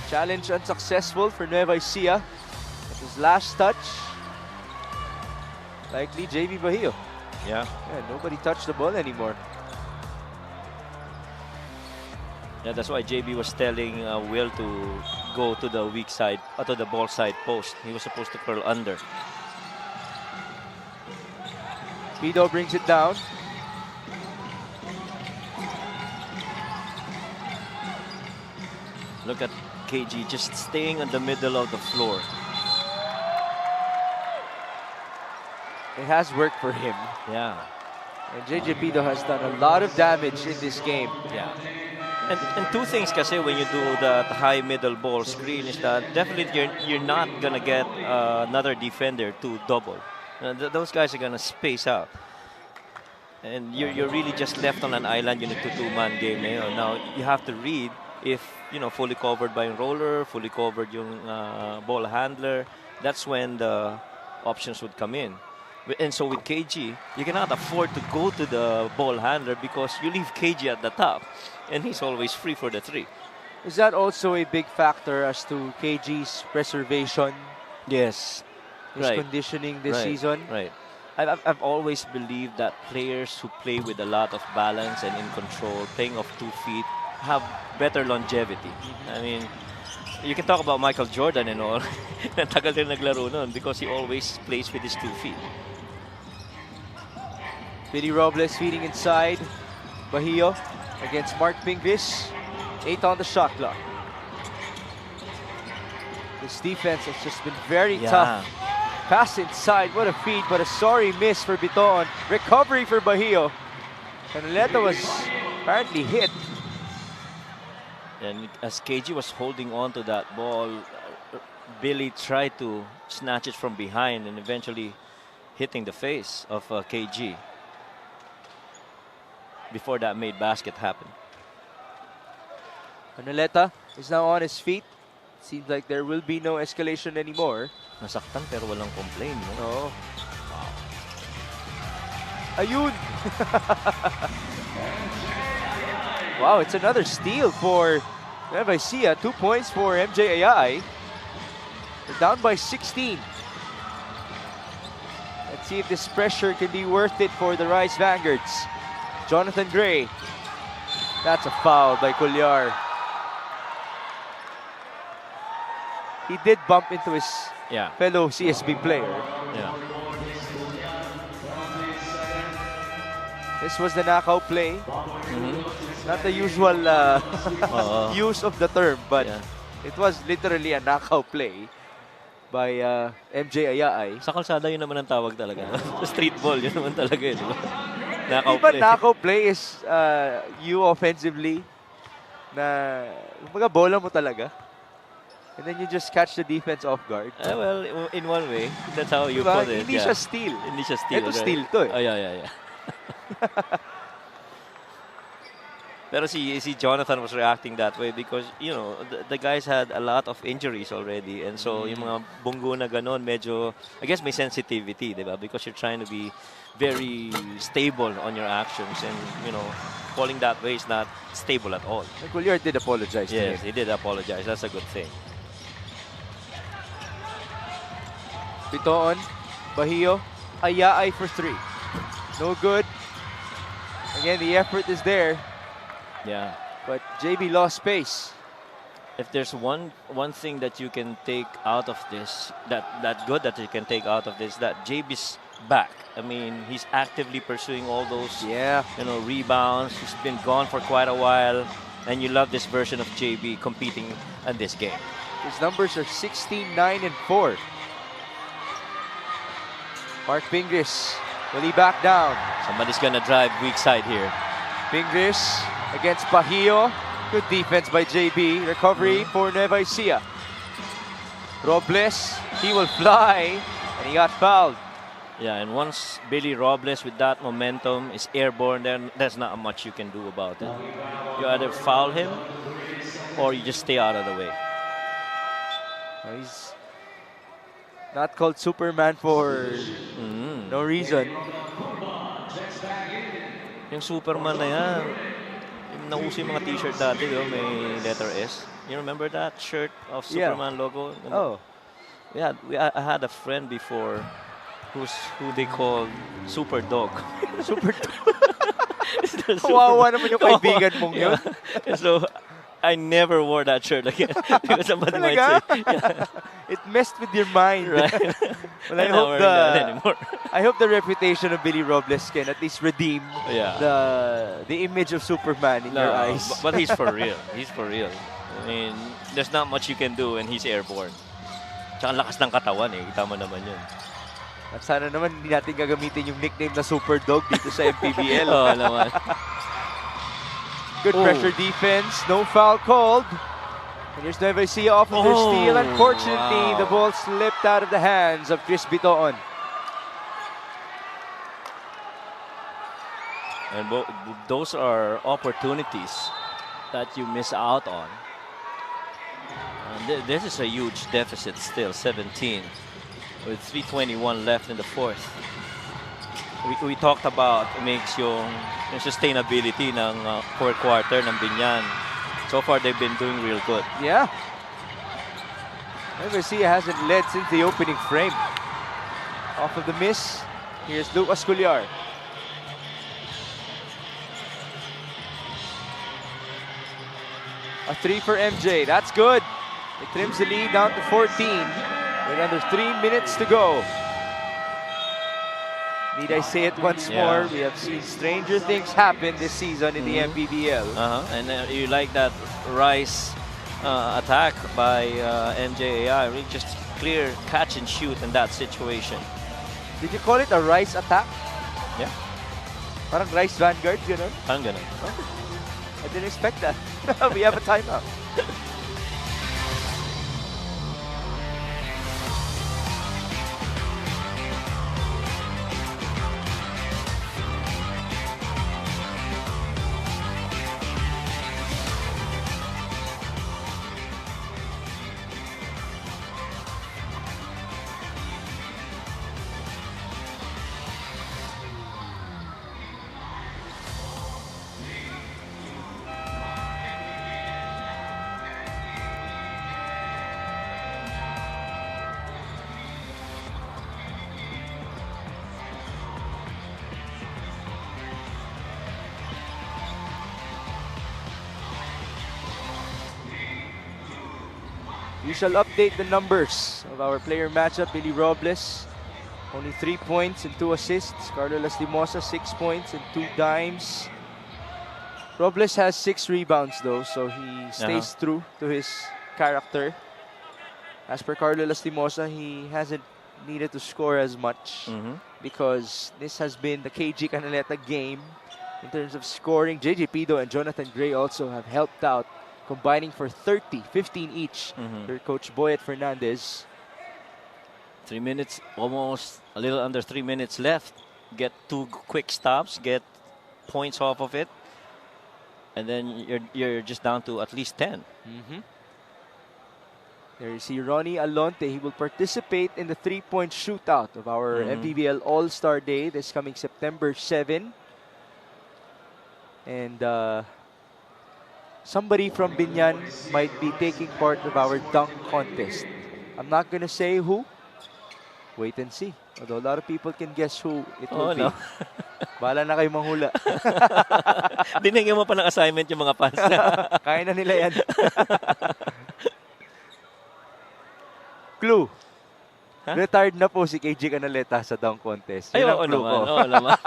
Challenge unsuccessful for Nueva Ecija. At his last touch, likely JB Bahio. Yeah. Nobody touched the ball anymore. Yeah, that's why JB was telling Will to go to the weak side, to the ball side post. He was supposed to curl under. Pido brings it down. Look at KG just staying in the middle of the floor. It has worked for him. Yeah. And JJ Pido has done a lot of damage in this game. Yeah. And two things kasi when you do the high middle ball screen is that definitely you're not gonna get another defender to double. Those guys are gonna space out, and you're really just left on an island. You need a two-man game na yun. Now you have to read if fully covered by roller, fully covered yung ball handler. That's when the options would come in. And so with KG, you cannot afford to go to the ball handler because you leave KG at the top, and he's always free for the three. Is that also a big factor as to KG's preservation? Yes. His conditioning this season? Right. I've always believed that players who play with a lot of balance and in control, playing off 2 feet, have better longevity. I mean, you can talk about Michael Jordan and all. Tagal din naglaro nun because he always plays with his 2 feet. Billy Robles feeding inside. Bahio against Mark Pingvis. 8 on the shot clock. This defense has just been very tough. Pass inside, what a feed, but a sorry miss for Biton. Recovery for Bahio. Canaleta was apparently hit. And as KG was holding on to that ball, Billy tried to snatch it from behind and eventually hitting the face of KG before that made basket happen. Canaleta is now on his feet. Seems like there will be no escalation anymore. Nasaktan pero walang complain, no? Oh. Wow. Ayun! Wow, it's another steal for Nueva Ecija. 2 points for MJAI. They're down by 16. Let's see if this pressure can be worth it for the Rice Vanguards. Jonathan Gray. That's a foul by Colliar. He did bump into his fellow CSB player. Yeah. This was the knockout play. Not the usual use of the term, but it was literally a knockout play by MJ Ayay. Sa kalsada yun naman ang tawag talaga. Sa street ball, yun naman talaga yun. Knockout play. Knockout play is you offensively na kumbaga bola mo talaga. And then you just catch the defense off guard. Well, in one way, that's how you Diba? put it. Hindi siya steal. Hindi siya steal. Ito right? steal to eh. Oh, yeah. Pero si Jonathan was reacting that way because, the guys had a lot of injuries already. And so, yung mga bunggo na ganon, medyo, I guess may sensitivity, diba? Because you're trying to be very stable on your actions. And, falling that way is not stable at all. And Coulier did apologize to Yes, him. he did apologize. That's a good thing. Pitoon, Bahio, Ayaay for 3. No good. Again, the effort is there, Yeah. but JB lost space. If there's one thing that you can take out of this, that good that you can take out of this, that JB's back. I mean, he's actively pursuing all those rebounds. He's been gone for quite a while, and you love this version of JB competing in this game. His numbers are 16, 9, and 4. Mark Pingris, will he back down? Somebody's gonna drive weak side here. Pingris against Bahio. Good defense by JB. Recovery for Nueva Ecija. Robles, he will fly, and he got fouled. Yeah, and once Billy Robles with that momentum is airborne, then there's not much you can do about it. You either foul him, or you just stay out of the way. He's not called Superman for no reason. Yung Superman na yan, yung nauso yung mga t-shirt dati, may letter S. You remember that shirt of Superman logo? Oh. I had a friend before who they call Super Dog. Super Kawawa naman yung kaibigan mong yun. So, I never wore that shirt again because somebody might say, it messed with your mind. Right. Well, I'm not wearing that anymore. I hope the reputation of Billy Robles can at least redeem the image of Superman in your eyes. But he's for real. He's for real. I mean, there's not much you can do when he's airborne. Tsaka lakas ng katawan eh. Kita mo naman yun. At sana naman hindi natin gagamitin yung nickname na Super Dog dito sa MPBL. Oo naman. Good pressure defense. No foul called. And here's Nueva Ecija off of their steal. Unfortunately, the ball slipped out of the hands of Chris Bitoon. And those are opportunities that you miss out on. And this is a huge deficit still, 17. With 3:21 left in the fourth. We talked about makes yung sustainability ng fourth quarter ng Biñan. So far, they've been doing real good. Yeah. Nueva Ecija hasn't led since the opening frame. Off of the miss, here's Lucas Coulier. A 3 for MJ. That's good. It trims the lead down to 14. With under 3 minutes to go. Need I say it once more? We have seen stranger things happen this season in the MPBL. And you like that Rice attack by MJAI. Really just clear catch and shoot in that situation. Did you call it a Rice attack? Yeah. Parang Rice Vanguard, gano'n? Parang ganun. I didn't expect that. We have a timeout. We shall update the numbers of our player matchup. Billy Robles, only 3 points and 2 assists. Carlo Lastimosa, 6 points and 2 dimes. Robles has 6 rebounds though, so he stays true to his character. As per Carlo Lastimosa, he hasn't needed to score as much because this has been the KG Canaleta game in terms of scoring. JJ Pido and Jonathan Gray also have helped out combining for 30, 15 each. Their coach Boyet Fernandez. 3 minutes, almost a little under 3 minutes left. Get 2 quick stops, get points off of it, and then you're just down to at least 10. There you see Ronnie Alonte. He will participate in the 3-point shootout of our MPBL All-Star Day this coming September 7. And somebody from Biñan might be taking part of our dunk contest. I'm not going to say who. Wait and see. Although a lot of people can guess who it will be. No. Bahala na kayo manghula. Binigyan mo pa ng assignment yung mga fans na. Kaya na nila yan. Clue. Huh? Retired na po si KJ Canaleta sa dunk contest. Ay, Yun ang oo clue naman. ko. Oo naman.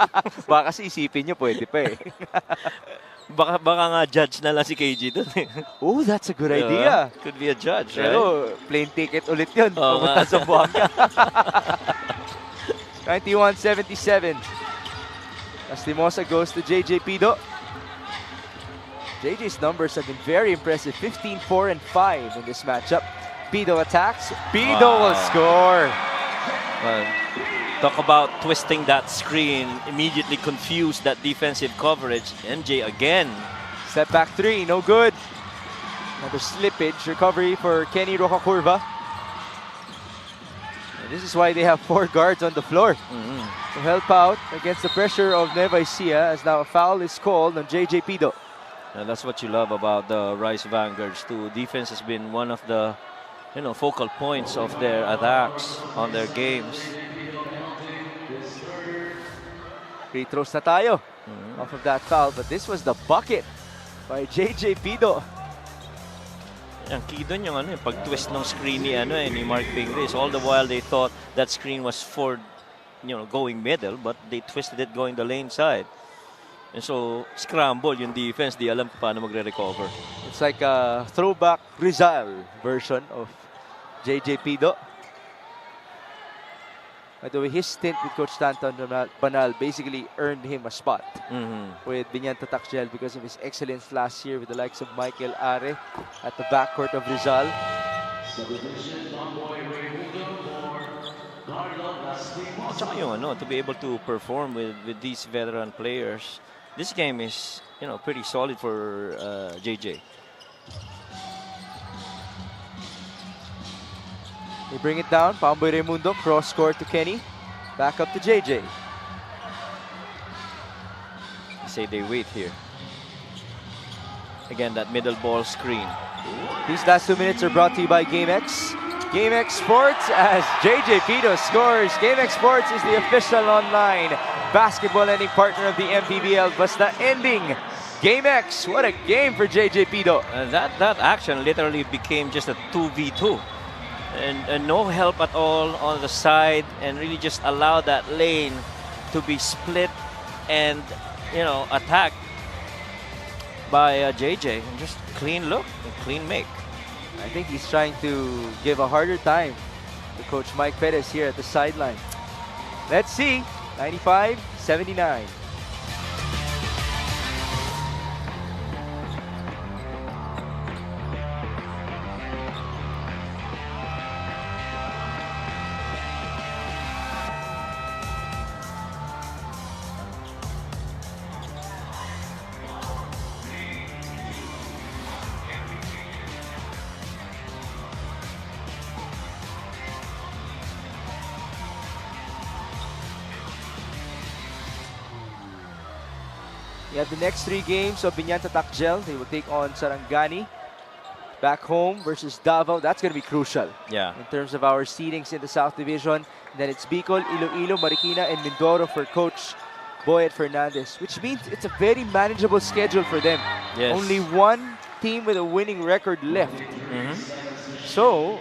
Baka kasi isipin nyo, pwede pa eh. baka nga judge na lang si KG doon. Oh, that's a good Diba? idea. Could be a judge, right? Pero plane ticket ulit yun. Oo Pumunta nga. sa Buanga. 91-77. Lastimosa goes to JJ Pido. JJ's numbers have been very impressive. 15, 4, and 5 in this matchup. Pido attacks. Pido will score. Well, talk about twisting that screen, immediately confuse that defensive coverage. MJ again. Step back 3, no good. Another slippage recovery for Kenny Rocacurva. And this is why they have 4 guards on the floor to help out against the pressure of Nueva Ecija, as now a foul is called on JJ Pido. And that's what you love about the Rice Vanguards too. Defense has been one of the focal points of their attacks on their games. Free throws na tayo off of that foul, but this was the bucket by JJ Pido. Ang key doon yung pag-twist ng screen ni Mark Pingris. All the while they thought that screen was for going middle, but they twisted it going the lane side. And so scramble yung defense, di alam paano magre-recover. It's like a throwback Rizal version of JJ Pido. By the way, his stint with Coach Stanton Banal basically earned him a spot with Biñan Tatakjel because of his excellence last year with the likes of Michael Are at the backcourt of Rizal. Tsaka yung to be able to perform with these veteran players. This game is pretty solid for JJ. They bring it down. Pamboy Raimundo, cross court to Kenny. Back up to JJ. They say they wait here. Again, that middle ball screen. These last 2 minutes are brought to you by GameX. GameX Sports as JJ Pido scores. GameX Sports is the official online basketball lending partner of the MPBL. Basta ending. GameX, what a game for JJ Pido. That action literally became just a 2v2. And no help at all on the side, and really just allow that lane to be split and attacked by JJ. And just clean look and clean make. I think he's trying to give a harder time to Coach Mike Perez here at the sideline. Let's see. 95-79. We have the next 3 games of Biñan Tatakjel. They will take on Sarangani. Back home versus Davao. That's going to be crucial. Yeah. In terms of our seedings in the South Division. Then it's Bicol, Iloilo, Marikina, and Mindoro for Coach Boyet Fernandez. Which means it's a very manageable schedule for them. Yes. Only 1 team with a winning record left. So,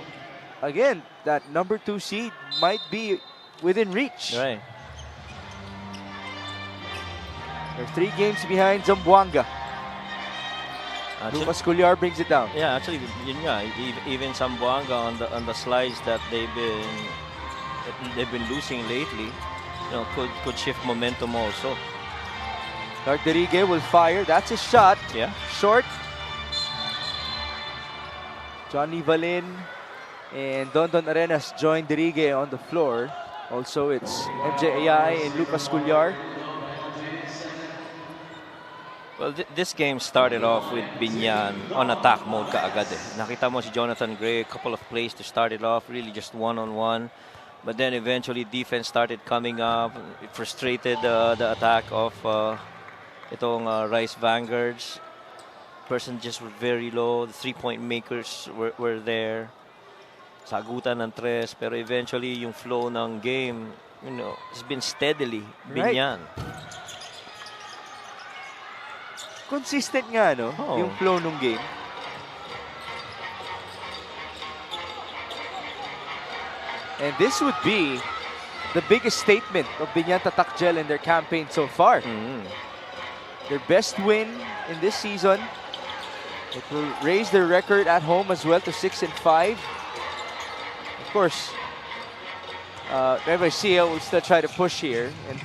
again, that number 2 seed might be within reach. Right. They're 3 games behind Zamboanga. Lucas Culyar brings it down. Yeah, actually, yun nga, even Zamboanga on the slides that they've been losing lately, could shift momentum also. Dark Derigue will fire. That's his shot. Yeah. Short. Johnny Valin and Dondon Arenas joined Dirigue on the floor. Also, it's MJ Ayay and Lucas Cullar. Well, this game started off with Biñan on attack mode kaagad eh. Nakita mo si Jonathan Gray, a couple of plays to start it off, really just one-on-one. But then eventually defense started coming up. It frustrated the attack of itong Rice Vanguards. Person just were very low. The three-point makers were there. Sagutan ng tres. Pero eventually yung flow ng game, you know, has been steadily Biñan. Consistent nga, no? Oh. Yung flow ng game. And this would be the biggest statement of Biñan Tatakjel in their campaign so far. Their best win in this season. It will raise their record at home as well to 6-5. Of course, Nueva Ecija will still try to push here. And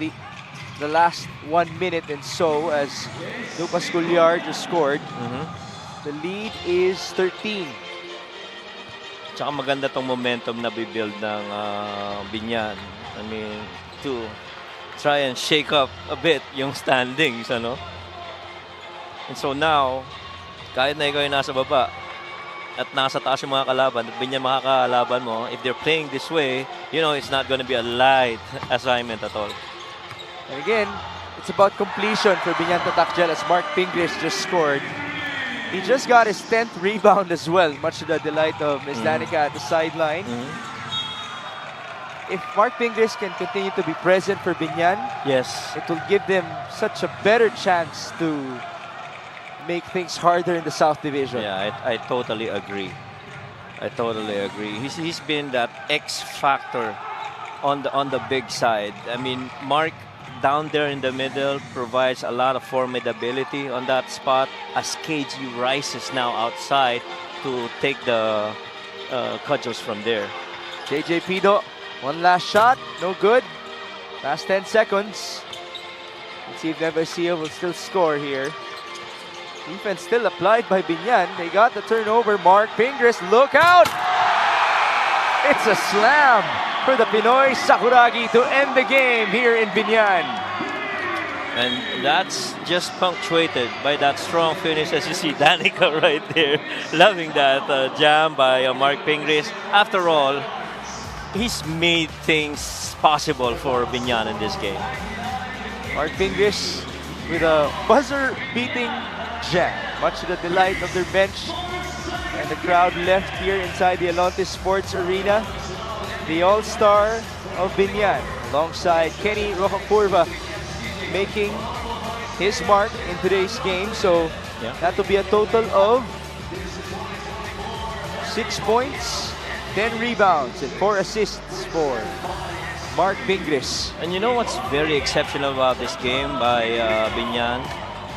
the last 1 minute and so as Lucas Cullar just scored. The lead is 13. Tsaka maganda tong momentum na bibuild ng Biñan. I mean, to try and shake up a bit yung standings, ano? And so now, kahit na ikaw yung nasa baba at nasa taas yung mga kalaban at Biñan makakalaban mo, if they're playing this way, you know, it's not gonna be a light assignment at all. And again, it's about completion for Biñan Tatakjel as Mark Pingris just scored. He just got his 10th rebound as well, much to the delight of Ms. Danica at the sideline. If Mark Pingris can continue to be present for Biñan, Yes. it will give them such a better chance to make things harder in the South Division. Yeah, I totally agree. I totally agree. He's been that X factor on the big side. I mean, Mark down there in the middle provides a lot of formidability on that spot as KG rises now outside to take the cudgels from there. JJ Pido, one last shot, no good. Last 10 seconds. Let's see if Nueva Ecija will still score here. Defense still applied by Biñan. They got the turnover. Mark Pingris, look out! It's a slam for the Pinoy Sakuragi to end the game here in Biñan. And that's just punctuated by that strong finish as you see Danica right there. Loving that jam by Mark Pingris. After all, he's made things possible for Biñan in this game. Mark Pingris with a buzzer-beating jam, much to the delight of their bench and the crowd left here inside the Alonte Sports Arena. The All-Star of Biñan, alongside Kenny Rocacurva, making his mark in today's game. So that will be a total of 6 points, 10 rebounds, and 4 assists for Mark Pingris. And you know what's very exceptional about this game by Biñan?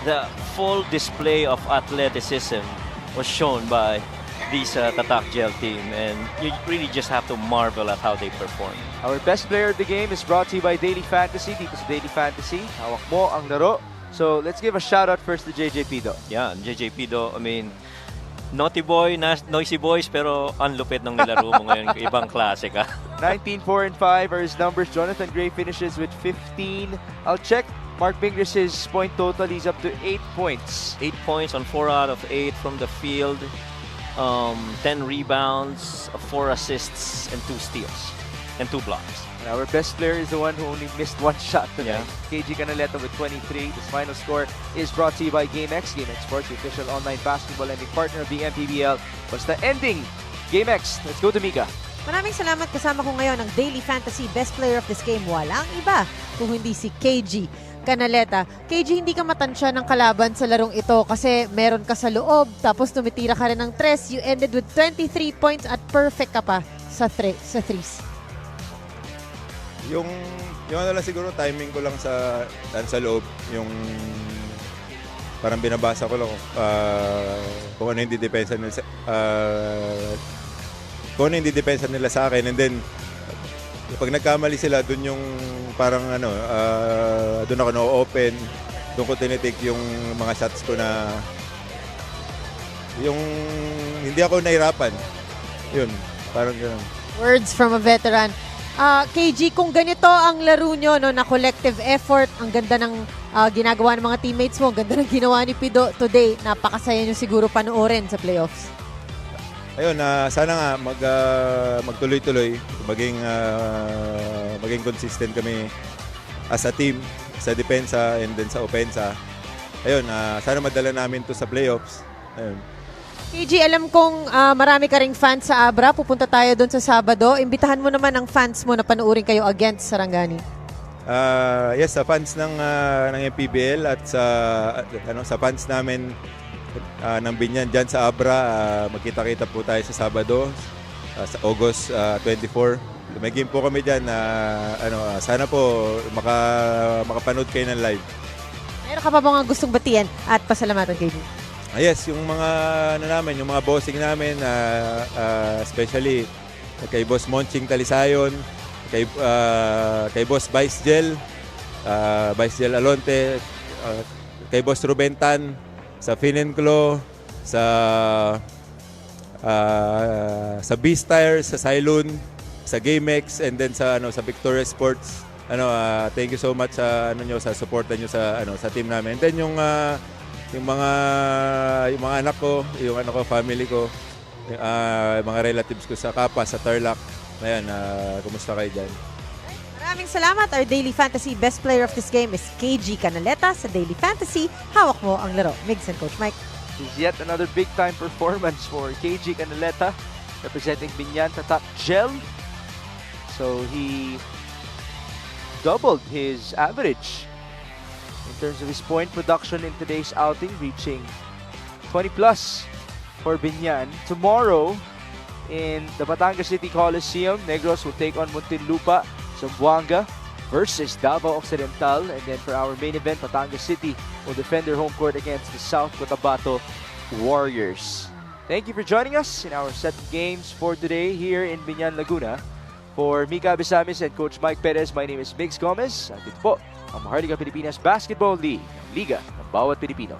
The full display of athleticism was shown by this Tatakjel team, and you really just have to marvel at how they perform. Our best player of the game is brought to you by Daily Fantasy. Dito sa Daily Fantasy, hawak mo ang laro. So let's give a shout out first to JJ Pido. Yeah, JJ Pido, I mean, naughty boy, noisy boys, pero ang lupit ng nilaro mo ngayon. Ibang klase ka. 19, 4, and 5 are his numbers. Jonathan Gray finishes with 15. I'll check Mark Pingris' point total. He's up to 8 points. 8 points on 4 out of 8 from the field. 10 rebounds, 4 assists, and 2 steals, and 2 blocks. And our best player is the one who only missed 1 shot tonight. Yeah. KG Canaleta with 23. This final score is brought to you by GameX. GameX Sports, the official online basketball lending partner of the MPBL. Basta ending GameX. Let's go to Mika. Maraming salamat, kasama ko ngayon ang Daily Fantasy Best Player of this game. Walang iba kung hindi si KG Canaleta. KG, hindi ka matansya ng kalaban sa larong ito kasi meron ka sa loob, tapos tumitira ka rin ng tres. You ended with 23 points at perfect ka pa sa threes. Yung ano lang siguro, timing ko lang sa loob. Yung parang binabasa ko lang kung ano yung didepensa nila sa akin, and then pag nagkamali sila, dun yung parang dun ako no-open, dun ko tinitake yung mga shots ko na yung hindi ako nahirapan. Yun, parang gano'n. Words from a veteran. KG, kung ganito ang laro nyo, no, na collective effort, ang ganda ng ginagawa ng mga teammates mo, ang ganda ng ginawa ni Pido today, napakasaya nyo siguro panoorin sa playoffs. Ayun, sana nga magtuloy-tuloy, maging consistent kami as a team, sa depensa and then sa opensa. Ayun, sana madala namin to sa playoffs. Ayun. KG, alam kong marami ka ring fans sa Abra. Pupunta tayo doon sa Sabado. Imbitahan mo naman ang fans mo na panuorin kayo against Sarangani. Yes, sa fans ng MPBL at sa fans namin ng Biñan dyan sa Abra, magkita-kita po tayo sa Sabado, sa August 24. May game po kami dyan na sana po makapanood kayo ng live. Meron ka pa ba mga gustong batiyan at pasalamatan, KG? Yes, yung mga yung mga bossing namin, especially kay Boss Monching Talisayon, kay Boss Vice Gel Alonte, kay Boss Rubentan, sa Finenclo, sa Beast Tires, sa Cylon, sa GameX, and then sa Victoria Sports. Thank you so much sa sa suporta nyo sa team namin. And then yung mga anak ko, family ko, mga relatives ko sa Kapa, sa Tarlac. Ayan, kumusta kayo dyan? Maraming salamat. Our Daily Fantasy best player of this game is KG Canaleta sa Daily Fantasy. Hawak mo ang laro. Migs and Coach Mike. Is yet another big-time performance for KG Canaleta, representing Biñan Tatak Gel. So he doubled his average in terms of his point production in today's outing, reaching 20 plus for Biñan. Tomorrow, in the Batangas City Coliseum, Negros will take on Muntinlupa, Zamboanga versus Davao Occidental. And then for our main event, Batangas City will defend their home court against the South Cotabato Warriors. Thank you for joining us in our set of games for today here in Biñan, Laguna. For Mika Abisamis and Coach Mike Perez, my name is Migs Gomez. At ito po ang Maharlika Pilipinas Basketball League, ang Liga ng Bawat Pilipino.